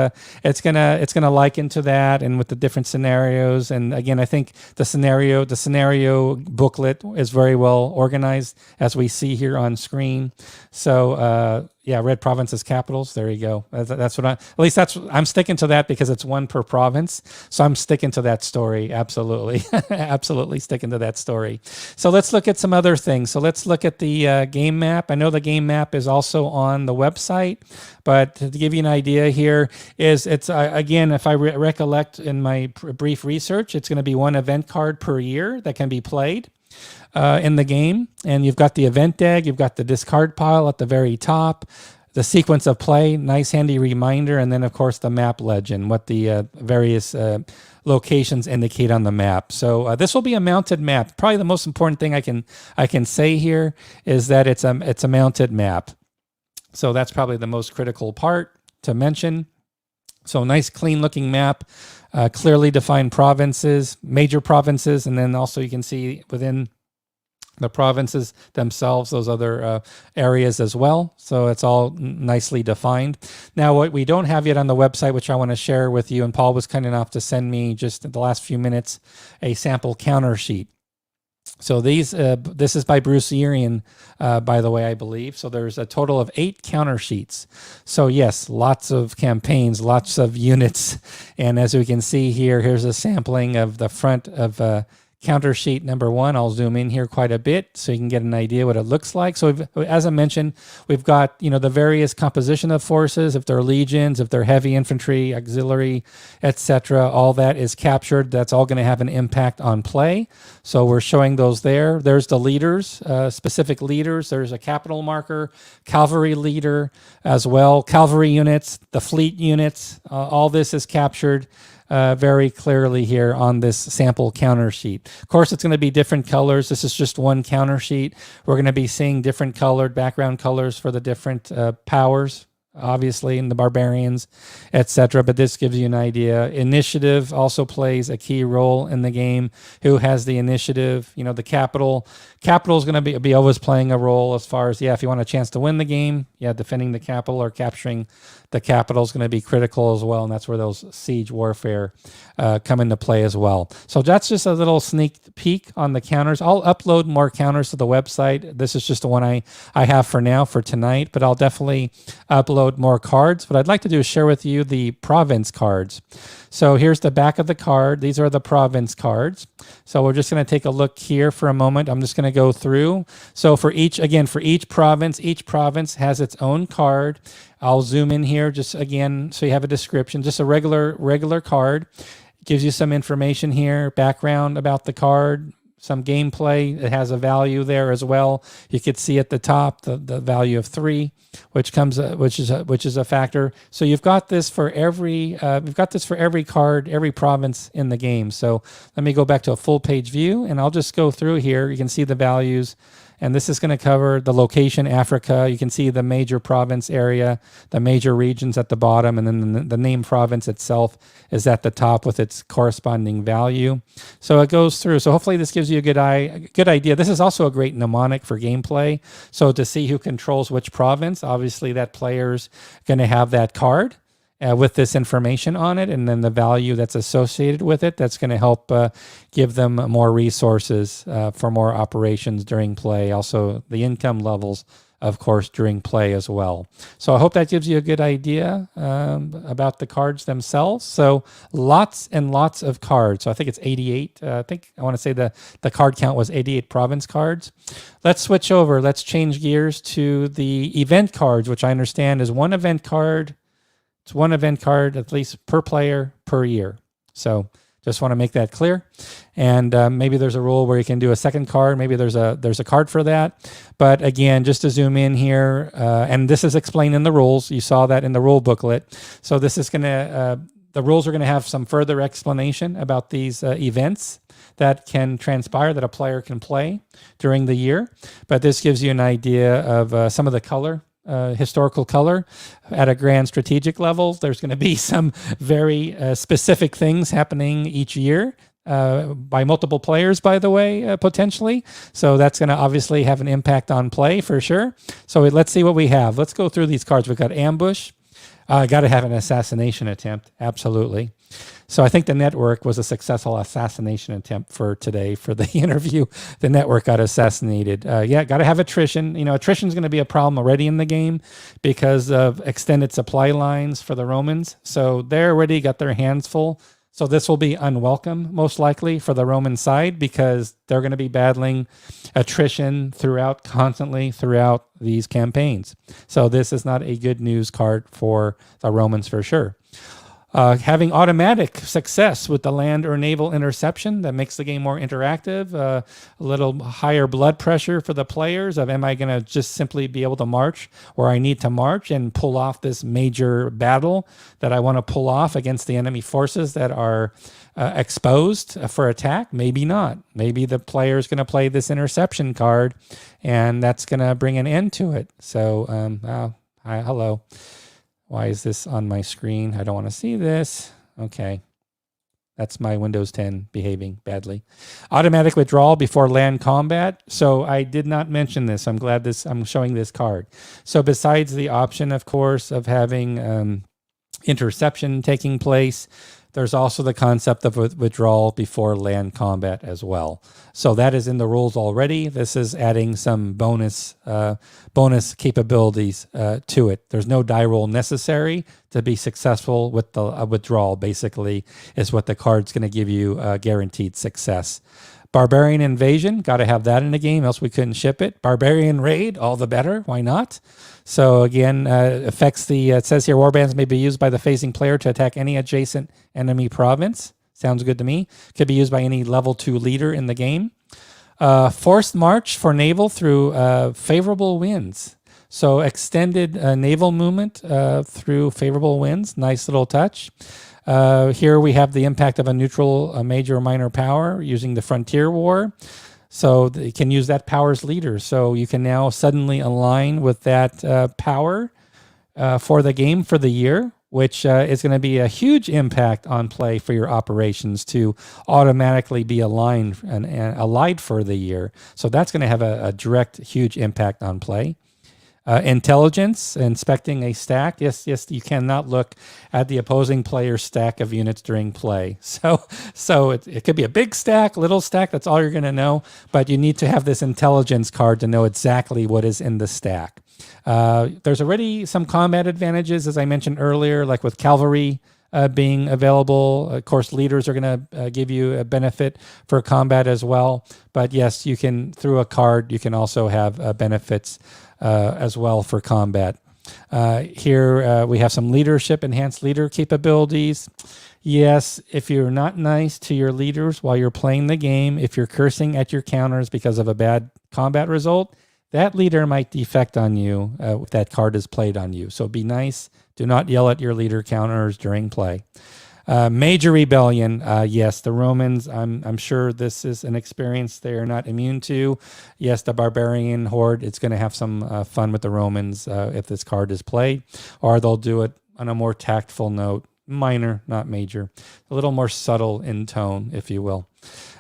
gonna liken to that, and with the different scenarios. And again, I think the scenario booklet is very well organized, as we see here on screen. So yeah, red provinces capitals. There you go. That's what I'm sticking to that because it's 1 per province. So I'm sticking to that story. Absolutely. Absolutely sticking to that story. So let's look at some other things. So let's look at the game map. I know the game map is also on the website, but to give you an idea here it's again, if I recollect in my brief research, it's going to be 1 event card per year that can be played in the game. And you've got the event deck, you've got the discard pile at the very top, the sequence of play, nice handy reminder, and then of course the map legend, what the various locations indicate on the map. So this will be a mounted map. Probably the most important thing I can say here is that it's a mounted map. So that's probably the most critical part to mention. So nice, clean looking map, clearly defined provinces, major provinces, and then also you can see within the provinces themselves, those other areas as well. So it's all nicely defined. Now, what we don't have yet on the website, which I want to share with you, and Paul was kind enough to send me just in the last few minutes, a sample counter sheet. So this is by Bruce Urian, by the way, I believe. So there's a total of 8 counter sheets. So yes, lots of campaigns, lots of units. And as we can see here, here's a sampling of the front of counter sheet number 1. I'll zoom in here quite a bit so you can get an idea what it looks like. So as I mentioned, we've got, the various composition of forces, if they're legions, if they're heavy infantry, auxiliary, etc. All that is captured. That's all going to have an impact on play. So we're showing those there. There's the leaders, specific leaders. There's a capital marker, cavalry leader as well, cavalry units, the fleet units. All this is captured very clearly here on this sample counter sheet. Of course, it's going to be different colors. This is just one counter sheet. We're going to be seeing different colored background colors for the different powers, obviously, in the barbarians, etc. But this gives you an idea. Initiative also plays a key role in the game. Who has the initiative? The capital. Capital is going to be always playing a role as far as, if you want a chance to win the game, defending the capital or capturing the capital is going to be critical as well, and that's where those siege warfare come into play as well. So that's just a little sneak peek on the counters. I'll upload more counters to the website. This is just the one I have for now for tonight, but I'll definitely upload more cards. What I'd like to do is share with you the province cards. So here's the back of the card. These are the province cards. So we're just going to take a look here for a moment. I'm just going to go through. So for each province has its own card. I'll zoom in here just again so you have a description. Just a regular card. Gives you some information here, background about the card, some gameplay. It has a value there as well. You could see at the top the value of 3, which is a factor. So you've got this for every card, every province in the game. So let me go back to a full page view, and I'll just go through here. You can see the values. And this is going to cover the location, Africa. You can see the major province area, the major regions at the bottom, and then the name province itself is at the top with its corresponding value. So it goes through. So hopefully this gives you a good idea. This is also a great mnemonic for gameplay. So to see who controls which province, obviously that player's going to have that card with this information on it, and then the value that's associated with it. That's going to help give them more resources for more operations during play. Also, the income levels, of course, during play as well. So I hope that gives you a good idea about the cards themselves. So lots and lots of cards. So I think it's 88. I want to say the card count was 88 province cards. Let's switch over. Let's change gears to the event cards, which I understand is one event card. It's one event card, at least per player, per year. So just want to make that clear. And maybe there's a rule where you can do a second card. Maybe there's a card for that. But again, just to zoom in here, and this is explained in the rules. You saw that in the rule booklet. So this is going to, the rules are going to have some further explanation about these events that can transpire, that a player can play during the year. But this gives you an idea of some of the color, historical color at a grand strategic level. There's going to be some very specific things happening each year by multiple players, by the way, potentially. So that's going to obviously have an impact on play for sure. So let's see what we have. Let's go through these cards. We've got ambush. Got to have an assassination attempt. Absolutely. So I think the network was a successful assassination attempt for today for the interview. The network got assassinated. Yeah, got to have attrition. Attrition is going to be a problem already in the game because of extended supply lines for the Romans. So they're already got their hands full. So this will be unwelcome, most likely, for the Roman side because they're going to be battling attrition constantly throughout these campaigns. So this is not a good news card for the Romans for sure. Having automatic success with the land or naval interception, that makes the game more interactive. A little higher blood pressure for the players of, am I going to just simply be able to march where I need to march and pull off this major battle that I want to pull off against the enemy forces that are exposed for attack? Maybe not. Maybe the player is going to play this interception card and that's going to bring an end to it. So, hi, hello. Why is this on my screen? I don't want to see this. Okay. That's my Windows 10 behaving badly. Automatic withdrawal before land combat. So I did not mention this. I'm glad I'm showing this card. So besides the option, of course, of having interception taking place, there's also the concept of withdrawal before land combat as well. So that is in the rules already. This is adding some bonus capabilities to it. There's no die roll necessary to be successful with the withdrawal, basically, is what the card's going to give you guaranteed success. Barbarian Invasion, got to have that in the game, else we couldn't ship it. Barbarian Raid, all the better, why not? So again, affects it says here, warbands may be used by the facing player to attack any adjacent enemy province. Sounds good to me. Could be used by any level 2 leader in the game. Forced march for naval through favorable winds. So extended naval movement through favorable winds, nice little touch. Here we have the impact of a neutral, a major or minor power using the Frontier War. So you can use that power as leader. So you can now suddenly align with that power for the game for the year, which is going to be a huge impact on play for your operations to automatically be aligned and allied for the year. So that's going to have a direct, huge impact on play. Intelligence, inspecting a stack. Yes, you cannot look at the opposing player's stack of units during play. So it could be a big stack, little stack, that's all you're going to know, but you need to have this intelligence card to know exactly what is in the stack. There's already some combat advantages, as I mentioned earlier, like with cavalry being available. Of course, leaders are going to give you a benefit for combat as well. But yes, you can, through a card, you can also have benefits as well for combat. Here we have some leadership, enhanced leader capabilities. Yes, if you're not nice to your leaders while you're playing the game, if you're cursing at your counters because of a bad combat result, that leader might defect on you if that card is played on you. So be nice. Do not yell at your leader counters during play. Major rebellion. Yes, the Romans, I'm sure this is an experience they're not immune to. Yes, the barbarian horde, it's going to have some fun with the Romans if this card is played, or they'll do it on a more tactful note. Minor, not major. A little more subtle in tone, if you will.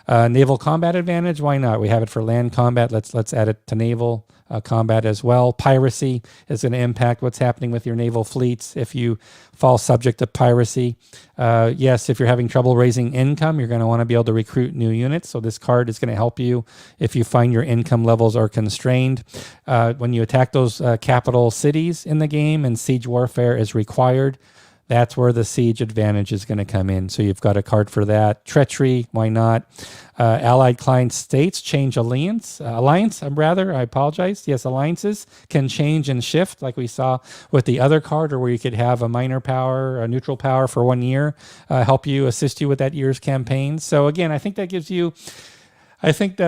Naval combat advantage, why not? We have it for land combat. Let's add it to naval combat as well. Piracy is going to impact what's happening with your naval fleets if you fall subject to piracy. Yes, if you're having trouble raising income, you're going to want to be able to recruit new units. So this card is going to help you if you find your income levels are constrained. When you attack those capital cities in the game and siege warfare is required, that's where the siege advantage is going to come in. So you've got a card for that. Treachery, why not? Allied client states change alliance. I apologize. Yes, alliances can change and shift like we saw with the other card, or where you could have a minor power, a neutral power for 1 year, help you, assist you with that year's campaign. So again, I think that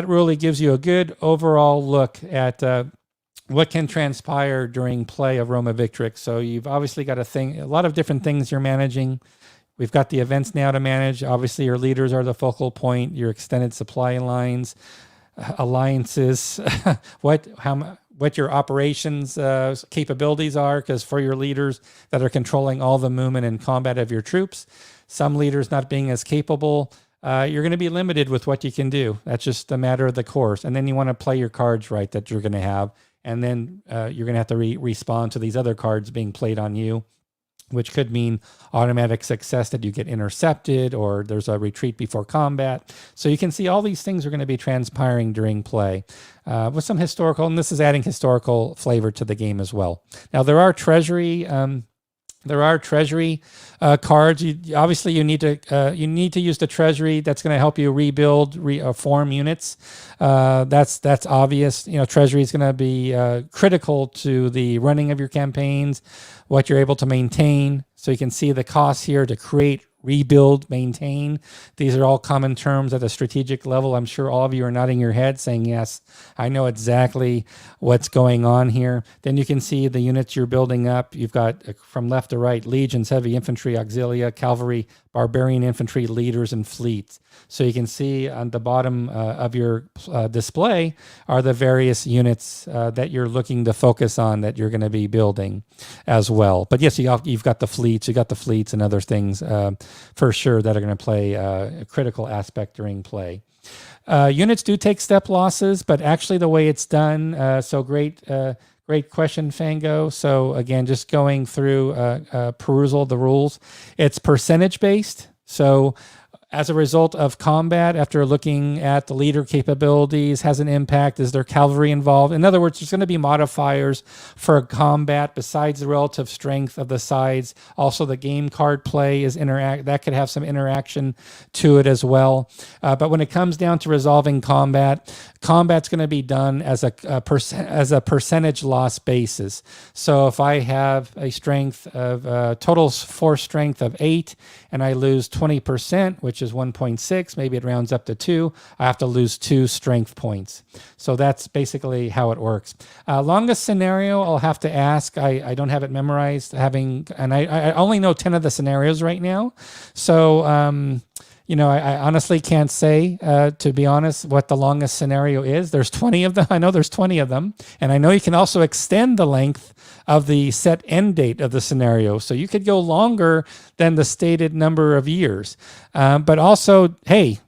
really gives you a good overall look at what can transpire during play of Roma Victrix. So you've obviously got a lot of different things you're managing. We've got the events now to manage. Obviously, your leaders are the focal point, your extended supply lines, alliances, what your operations capabilities are, because for your leaders that are controlling all the movement and combat of your troops, some leaders not being as capable, you're going to be limited with what you can do. That's just a matter of the course. And then you want to play your cards right that you're going to have. And then you're going to have to respond to these other cards being played on you, which could mean automatic success that you get intercepted, or there's a retreat before combat. So you can see all these things are going to be transpiring during play with some historical, and this is adding historical flavor to the game as well. Now, there are treasury cards. Obviously, you need to use the treasury. That's going to help you rebuild, form units. That's obvious. Treasury is going to be critical to the running of your campaigns, what you're able to maintain. So you can see the costs here to create, rebuild, maintain. These are all common terms at a strategic level. I'm sure all of you are nodding your head saying, yes, I know exactly what's going on here. Then you can see the units you're building up. You've got from left to right, legions, heavy infantry, auxilia, cavalry, barbarian infantry, leaders, and fleets. So you can see on the bottom of your display are the various units that you're looking to focus on that you're going to be building as well. But yes, you've got the fleets, and other things for sure that are going to play a critical aspect during play. Units do take step losses, but actually the way it's done, so great question, Fango. So again, just going through perusal of the rules, it's percentage based. So as a result of combat, after looking at the leader capabilities, has an impact. Is there cavalry involved? In other words, there's going to be modifiers for combat besides the relative strength of the sides. Also, the game card play is that could have some interaction to it as well. But when it comes down to resolving combat's going to be done as a percentage loss basis. So if I have a strength of total force strength of 8 and I lose 20%, which is 1.6, maybe it rounds up to 2, I have to lose 2 strength points. So that's basically how it works. Longest scenario, I'll have to ask. I don't have it memorized, and I only know 10 of the scenarios right now. So, I honestly can't say, to be honest, what the longest scenario is. There's 20 of them. I know there's 20 of them. And I know you can also extend the length of the set end date of the scenario. So you could go longer than the stated number of years. But also, hey,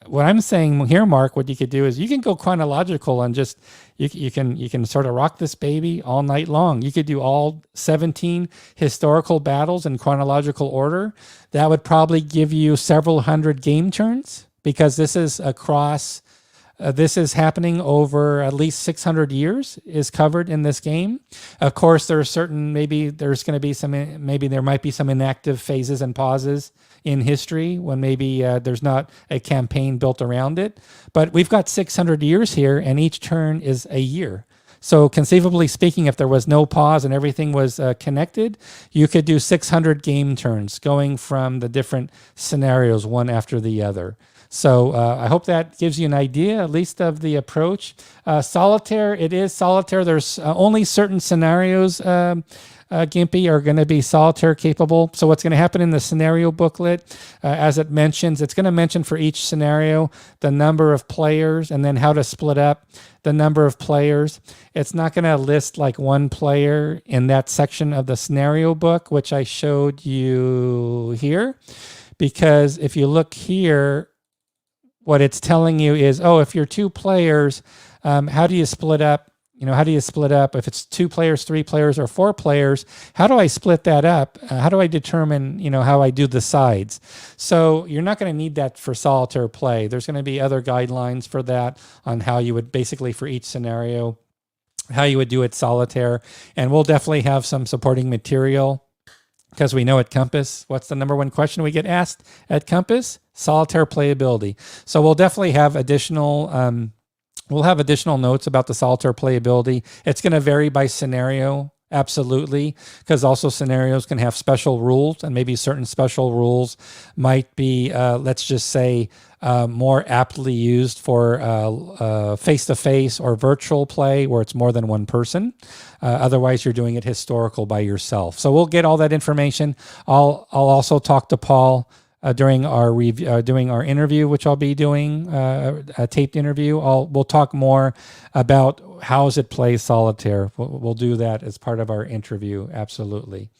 what I'm saying here, Mark, what you could do is you can go chronological and just you can sort of rock this baby all night long. You could do all 17 historical battles in chronological order. That would probably give you several hundred game turns, because this is across. This is happening over at least 600 years is covered in this game. Of course, there are maybe there might be some inactive phases and pauses in history when maybe there's not a campaign built around it. But we've got 600 years here, and each turn is a year. So conceivably speaking, if there was no pause and everything was connected, you could do 600 game turns going from the different scenarios one after the other. So I hope that gives you an idea, at least of the approach. Solitaire, it is solitaire. There's only certain scenarios, Gimpy, are going to be solitaire capable. So what's going to happen in the scenario booklet, as it mentions, it's going to mention for each scenario the number of players and then how to split up the number of players. It's not going to list like one player in that section of the scenario book, which I showed you here, because if you look here, what it's telling you is, oh, if you're two players, how do you split up? How do you split up? If it's 2 players, 3 players, or 4 players, how do I split that up? How do I determine, how I do the sides? So you're not going to need that for solitaire play. There's going to be other guidelines for that on how you would basically for each scenario, how you would do it solitaire. And we'll definitely have some supporting material because we know at Compass, what's the number one question we get asked at Compass? Solitaire playability. So we'll definitely have additional notes about the solitaire playability. It's going to vary by scenario, absolutely, because also scenarios can have special rules, and maybe certain special rules might be, let's just say, more aptly used for face-to-face or virtual play where it's more than one person. Otherwise, you're doing it historical by yourself. So we'll get all that information. I'll also talk to Paul during our interview, which I'll be doing, a taped interview. We'll talk more about how does it play solitaire. We'll do that as part of our interview, absolutely.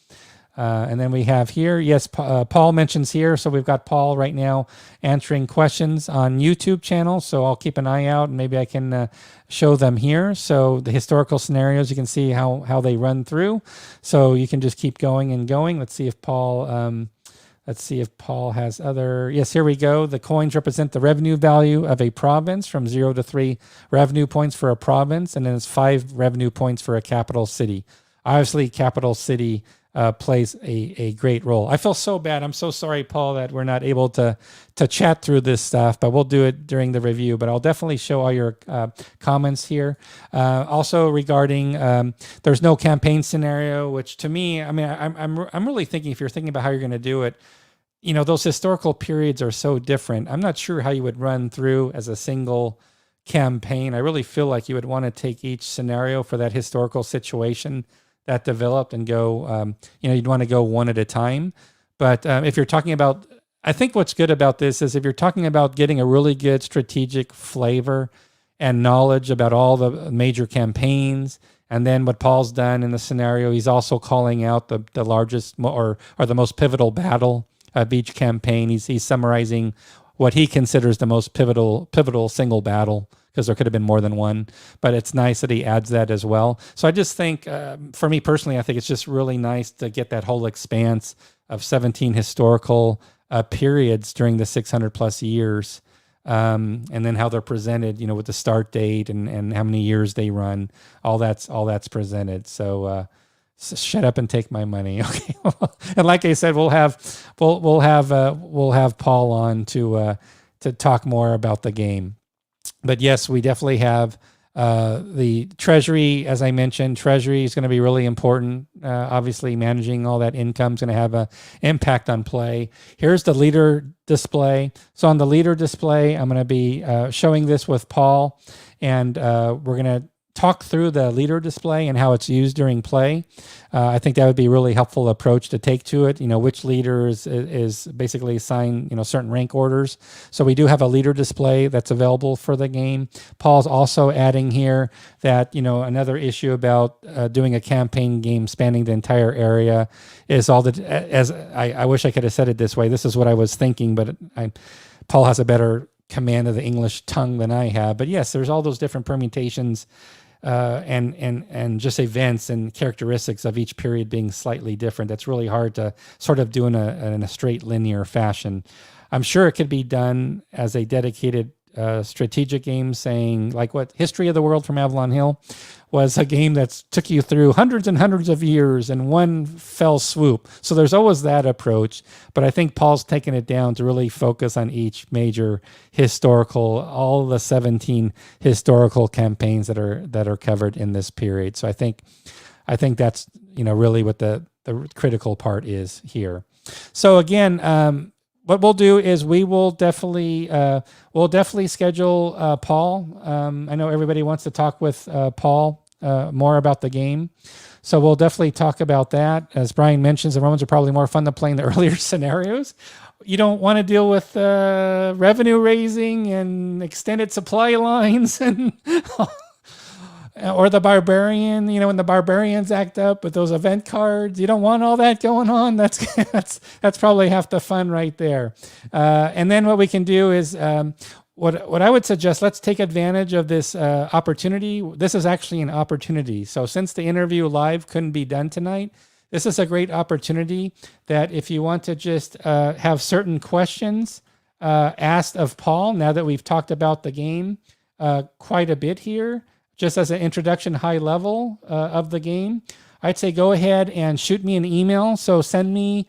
And then we have here, yes, Paul mentions here. So we've got Paul right now answering questions on YouTube channel. So I'll keep an eye out and maybe I can show them here. So the historical scenarios, you can see how they run through. So you can just keep going and going. Let's see if Paul has other. Yes, here we go. The coins represent the revenue value of a province from 0 to 3 revenue points for a province. And then it's 5 revenue points for a capital city. Obviously, capital city plays a great role. I feel so bad. I'm so sorry, Paul, that we're not able to chat through this stuff, but we'll do it during the review. But I'll definitely show all your comments here. Also regarding there's no campaign scenario, which to me, I mean, I'm really thinking if you're thinking about how you're going to do it, those historical periods are so different. I'm not sure how you would run through as a single campaign. I really feel like you would want to take each scenario for that historical situation that developed and go, you'd want to go one at a time. But if you're talking about, I think what's good about this is if you're talking about getting a really good strategic flavor and knowledge about all the major campaigns, and then what Paul's done in the scenario, he's also calling out the largest or the most pivotal battle of each campaign. He's summarizing what he considers the most pivotal single battle, because there could have been more than one, but it's nice that he adds that as well. So I just think, for me personally, I think it's just really nice to get that whole expanse of 17 historical periods during the 600 plus years, and then how they're presented, with the start date and how many years they run. All that's presented. So shut up and take my money, okay? And like I said, we'll have Paul on to talk more about the game. But yes, we definitely have the treasury. As I mentioned, treasury is going to be really important. Obviously, managing all that income is going to have an impact on play. Here's the leader display. So on the leader display, I'm going to be showing this with Paul, and we're going to talk through the leader display and how it's used during play. I think that would be a really helpful approach to take to it. Which leader is basically assigned, certain rank orders. So we do have a leader display that's available for the game. Paul's also adding here that, another issue about doing a campaign game spanning the entire area is I wish I could have said it this way. This is what I was thinking, but Paul has a better command of the English tongue than I have. But yes, there's all those different permutations and just events and characteristics of each period being slightly different. That's really hard to sort of do in a straight linear fashion. I'm sure it could be done as a dedicated strategic games, saying like what History of the World from Avalon Hill was a game that took you through hundreds and hundreds of years in one fell swoop. So there's always that approach, but I think Paul's taken it down to really focus on each major historical, all the 17 historical campaigns that are covered in this period. So I think that's really what the critical part is here. So again, what we'll do is we'll definitely schedule Paul. I know everybody wants to talk with Paul more about the game, so we'll definitely talk about that. As Brian mentions, the Romans are probably more fun to play in the earlier scenarios. You don't want to deal with revenue raising and extended supply lines and or the barbarian, when the barbarians act up with those event cards. You don't want all that going on. That's probably half the fun right there. And then what we can do is what I would suggest, let's take advantage of this opportunity. This is actually an opportunity. So since the interview live couldn't be done tonight, this is a great opportunity that if you want to just have certain questions asked of Paul, now that we've talked about the game quite a bit here, just as an introduction, high level of the game, I'd say go ahead and shoot me an email. So send me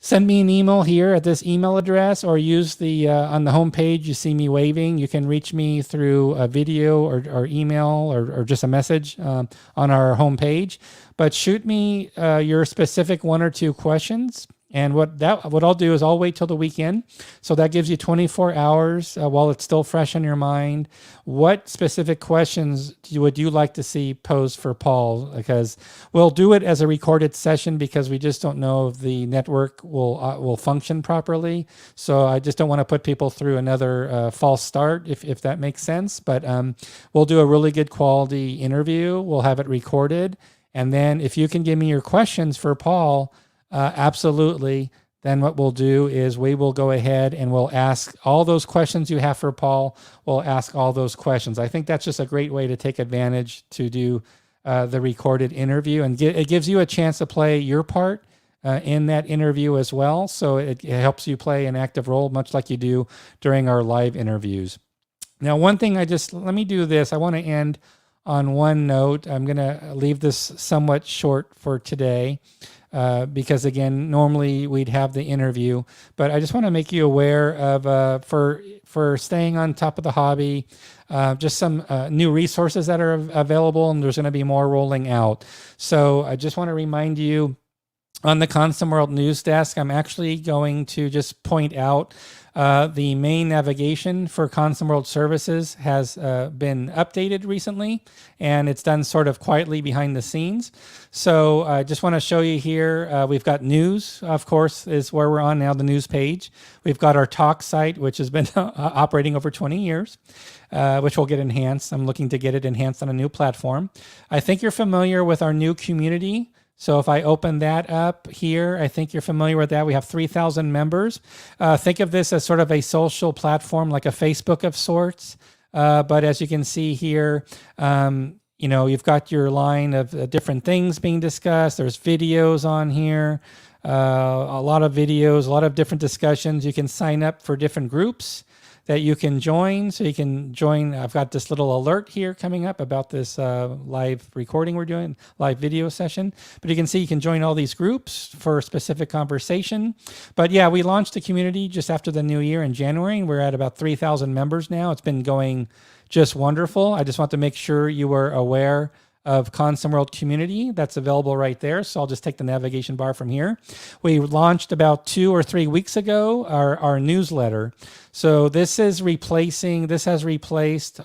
an email here at this email address, or use the on the homepage, you see me waving. You can reach me through a video or email or just a message on our homepage. But shoot me your specific one or two questions. And what I'll do is I'll wait till the weekend. So that gives you 24 hours while it's still fresh in your mind. What specific questions would you like to see posed for Paul? Because we'll do it as a recorded session, because we just don't know if the network will function properly. So I just don't want to put people through another false start, if that makes sense. But we'll do a really good quality interview. We'll have it recorded. And then if you can give me your questions for Paul, absolutely. Then what we'll do is we will go ahead and we'll ask all those questions you have for Paul. We'll ask all those questions. I think that's just a great way to take advantage to do the recorded interview, and it gives you a chance to play your part in that interview as well. So it helps you play an active role, much like you do during our live interviews. Now, one thing let me do this. I want to end on one note. I'm going to leave this somewhat short for today. Because again, normally we'd have the interview, but I just want to make you aware of for staying on top of the hobby, just some new resources that are available, and there's going to be more rolling out. So I just want to remind you, on the Constant World News Desk, I'm actually going to just point out the main navigation for Constant World Services has been updated recently, and it's done sort of quietly behind the scenes. So I just want to show you here, we've got news, of course, is where we're on now, the news page. We've got our talk site, which has been operating over 20 years, which will get enhanced. I'm looking to get it enhanced on a new platform. I think you're familiar with our new community. So if I open that up here, I think you're familiar with that. We have 3,000 members. Think of this as sort of a social platform, like a Facebook of sorts. But as you can see here, you've got your line of different things being discussed. There's videos on here, a lot of videos, a lot of different discussions. You can sign up for different groups that you can join. So you can join, I've got this little alert here coming up about this live recording we're doing, live video session. But you can see you can join all these groups for a specific conversation. But yeah, we launched the community just after the new year in January, and we're at about 3,000 members now. It's been going just wonderful. I just want to make sure you were aware of Constant World Community. That's available right there. So I'll just take the navigation bar from here. We launched about 2 or 3 weeks ago our newsletter. So this has replaced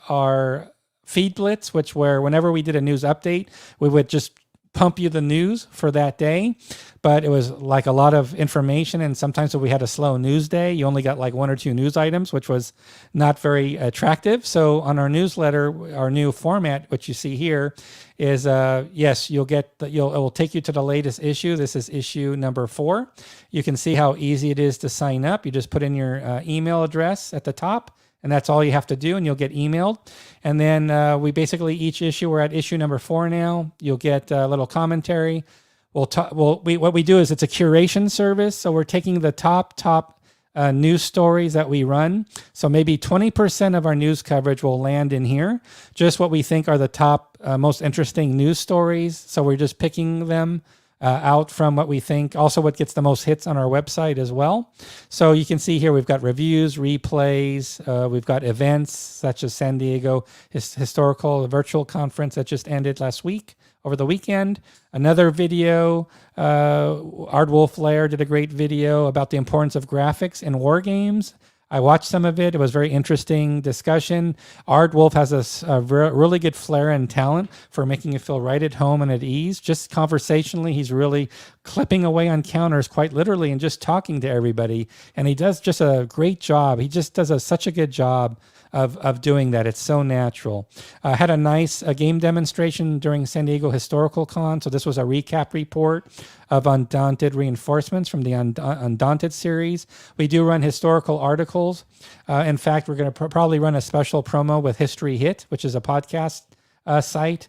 our Feed Blitz, where whenever we did a news update, we would just pump you the news for that day. But it was like a lot of information, and sometimes if we had a slow news day, you only got like 1 or 2 news items, which was not very attractive. So on our newsletter, our new format, which you see here, is yes, it will take you to the latest issue. This is issue number 4. You can see how easy it is to sign up. You just put in your email address at the top, and that's all you have to do, and you'll get emailed. And then we basically, each issue, we're at issue number 4 now. You'll get a little commentary. What we do is it's a curation service. So we're taking the top news stories that we run. So maybe 20% of our news coverage will land in here, just what we think are the top most interesting news stories. So we're just picking them out from what we think, also what gets the most hits on our website as well. So you can see here we've got reviews, replays, we've got events such as San Diego Historical Virtual Conference that just ended last week, over the weekend. Another video, Ard Wolf Lair did a great video about the importance of graphics in war games. I watched some of it. It was a very interesting discussion. Ard Wolf has a really good flair and talent for making you feel right at home and at ease. Just conversationally, he's really clipping away on counters quite literally and just talking to everybody. And he does just a great job. He just does such a good job of doing that. It's so natural. Had a nice game demonstration during San Diego Historical Con. So this was a recap report of Undaunted reinforcements from the Undaunted series. We do run historical articles. In fact, we're going to probably run a special promo with History Hit, which is a podcast site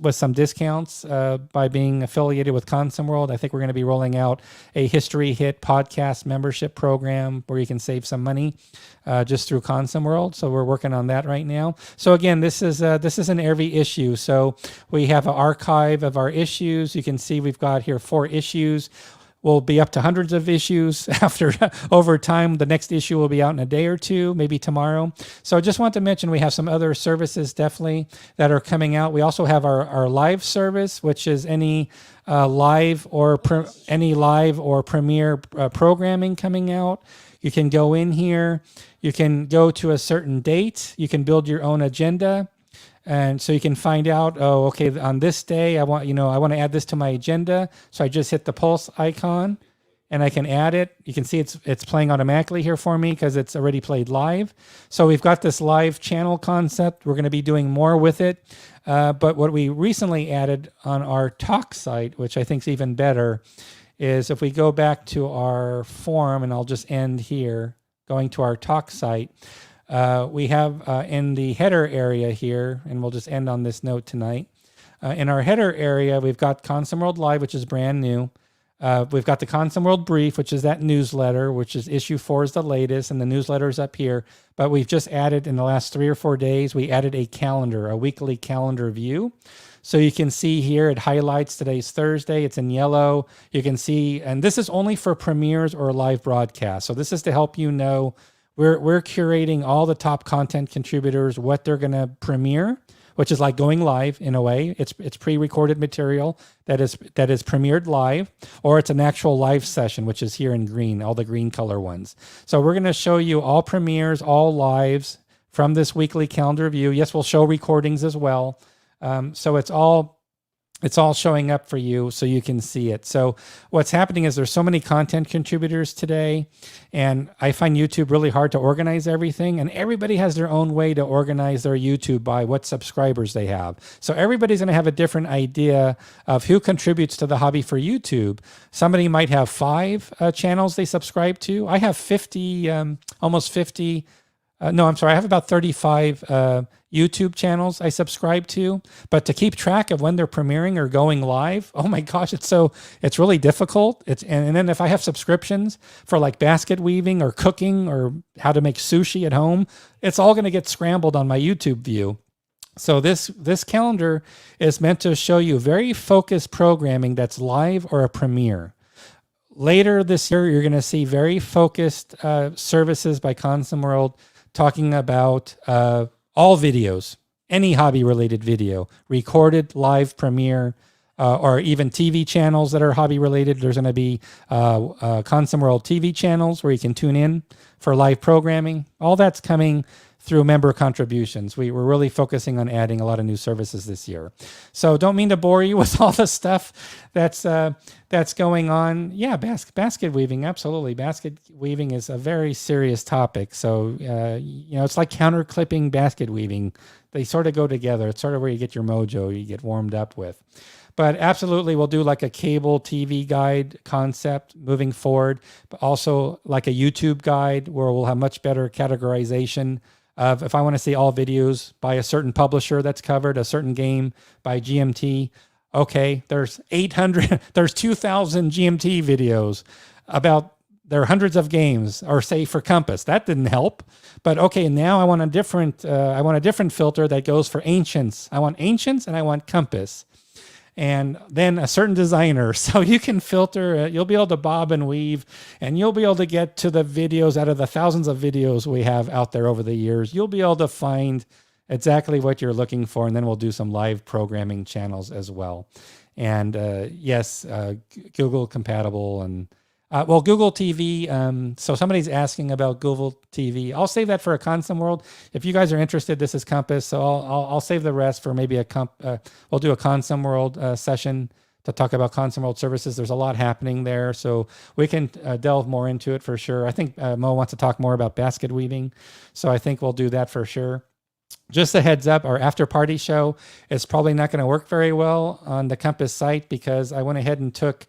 with some discounts by being affiliated with Consum World. I think we're going to be rolling out a History Hit podcast membership program where you can save some money just through Consum World. So we're working on that right now. So again, this is an every issue. So we have an archive of our issues. You can see we've got here 4 issues. We'll be up to hundreds of issues after over time. The next issue will be out in a day or two, maybe tomorrow. So I just want to mention we have some other services definitely that are coming out. We also have our live service, which is any live or premiere programming coming out. You can go in here. You can go to a certain date. You can build your own agenda. And so you can find out, oh, okay, on this day, I want to add this to my agenda. So I just hit the pulse icon and I can add it. You can see it's playing automatically here for me because it's already played live. So we've got this live channel concept. We're going to be doing more with it. But what we recently added on our talk site, which I think is even better, is if we go back to our forum, and I'll just end here, going to our talk site, we have in the header area here, and we'll just end on this note tonight. In our header area, we've got Consum World Live, which is brand new. We've got the Consum World Brief, which is that newsletter, which is issue 4 is the latest, and the newsletter is up here. But we've just added, in the last 3 or 4 days, we added a calendar, a weekly calendar view. So you can see here, it highlights today's Thursday. It's in yellow. You can see, and this is only for premieres or live broadcasts. So this is to help you know we're curating all the top content contributors, what they're going to premiere, which is like going live in a way. It's pre-recorded material that is premiered live, or it's an actual live session, which is here in green, all the green color ones. So we're going to show you all premieres, all lives from this weekly calendar view. Yes, we'll show recordings as well. So it's all showing up for you so you can see it. So what's happening is there's so many content contributors today, and I find YouTube really hard to organize everything, and everybody has their own way to organize their YouTube by what subscribers they have. So everybody's going to have a different idea of who contributes to the hobby for YouTube. Somebody might have 5 channels they subscribe to. I have 50, almost 50. I have about 35 YouTube channels I subscribe to, but to keep track of when they're premiering or going live, oh my gosh, it's really difficult. And then if I have subscriptions for like basket weaving or cooking or how to make sushi at home, it's all going to get scrambled on my YouTube view. So this calendar is meant to show you very focused programming that's live or a premiere. Later this year, you're going to see very focused services by Consum World talking about all videos, any hobby-related video, recorded, live, premiere, or even TV channels that are hobby-related. There's going to be Consum World TV channels where you can tune in for live programming. All that's coming through member contributions. We're really focusing on adding a lot of new services this year. So don't mean to bore you with all the stuff that's going on. Yeah, basket weaving, absolutely. Basket weaving is a very serious topic. So, it's like counter clipping, basket weaving. They sort of go together. It's sort of where you get your mojo, you get warmed up with. But absolutely, we'll do like a cable TV guide concept moving forward, but also like a YouTube guide where we'll have much better categorization of if I want to see all videos by a certain publisher that's covered, a certain game by GMT. Okay, there's 2,000 GMT videos about there are hundreds of games, or say for Compass. That didn't help. But okay, now I want a different filter that goes for Ancients. I want Ancients and I want Compass. And then a certain designer. So you can filter, you'll be able to bob and weave, and you'll be able to get to the videos out of the thousands of videos we have out there over the years. You'll be able to find exactly what you're looking for, and then we'll do some live programming channels as well. And yes, Google compatible, and Google TV. So somebody's asking about Google TV. I'll save that for a Consum World. If you guys are interested, this is Compass. So I'll save the rest for maybe we'll do a Consum World session to talk about Consum World services. There's a lot happening there, so we can delve more into it for sure. I think Mo wants to talk more about basket weaving, so I think we'll do that for sure. Just a heads up, our after party show is probably not going to work very well on the Compass site, because I went ahead and took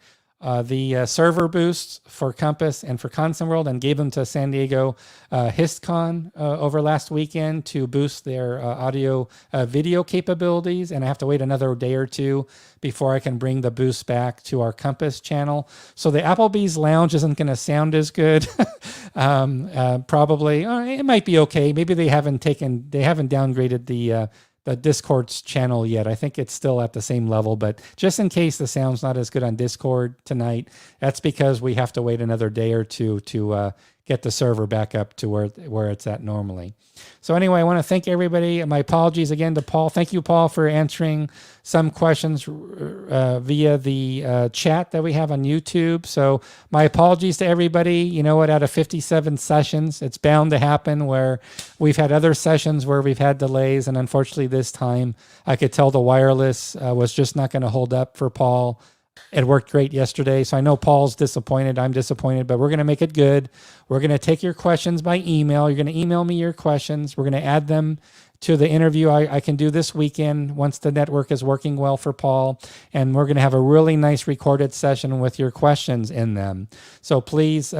the server boosts for Compass and for Consum World and gave them to San Diego HistCon over last weekend to boost their audio video capabilities. And I have to wait another day or two before I can bring the boost back to our Compass channel. So the Applebee's Lounge isn't going to sound as good. Probably. It might be okay. Maybe they haven't downgraded the Discord's channel yet. I think it's still at the same level, but just in case the sound's not as good on Discord tonight, that's because we have to wait another day or two to get the server back up to where it's at normally. So anyway, I want to thank everybody. My apologies again to Paul. Thank you, Paul, for answering some questions via the chat that we have on YouTube. So my apologies to everybody. You know what, out of 57 sessions, it's bound to happen where we've had other sessions where we've had delays. And unfortunately this time I could tell the wireless was just not going to hold up for Paul. It worked great yesterday. So I know Paul's disappointed. I'm disappointed, but we're going to make it good. We're going to take your questions by email. You're going to email me your questions. We're going to add them to the interview I can do this weekend once the network is working well for Paul. And we're going to have a really nice recorded session with your questions in them. So please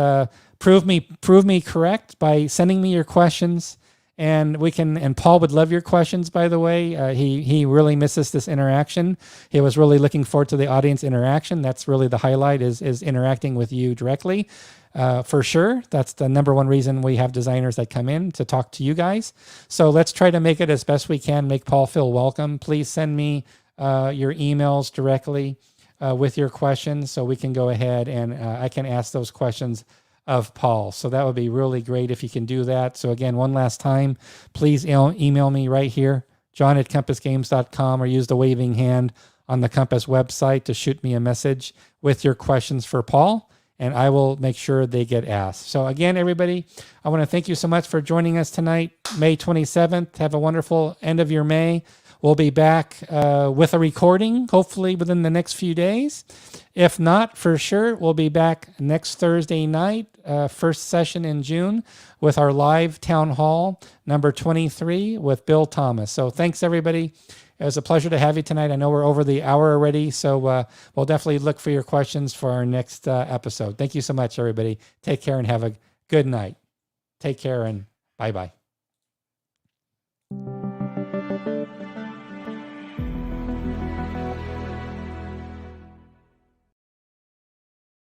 prove me correct by sending me your questions. And Paul would love your questions, by the way. He really misses this interaction. He was really looking forward to the audience interaction. That's really the highlight, is interacting with you directly. For sure. That's the number one reason we have designers that come in, to talk to you guys. So let's try to make it as best we can, make Paul feel welcome. Please send me your emails directly with your questions, so we can go ahead and I can ask those questions of Paul. So that would be really great if you can do that. So again, one last time, please email me right here, john@compassgames.com, or use the waving hand on the Compass website to shoot me a message with your questions for Paul, and I will make sure they get asked. So again, everybody, I want to thank you so much for joining us tonight, May 27th. Have a wonderful end of your May. We'll be back with a recording, hopefully within the next few days. If not, for sure, we'll be back next Thursday night, first session in June, with our live town hall, number 23, with Bill Thomas. So thanks, everybody. It was a pleasure to have you tonight. I know we're over the hour already, so we'll definitely look for your questions for our next episode. Thank you so much, everybody. Take care and have a good night. Take care and bye-bye.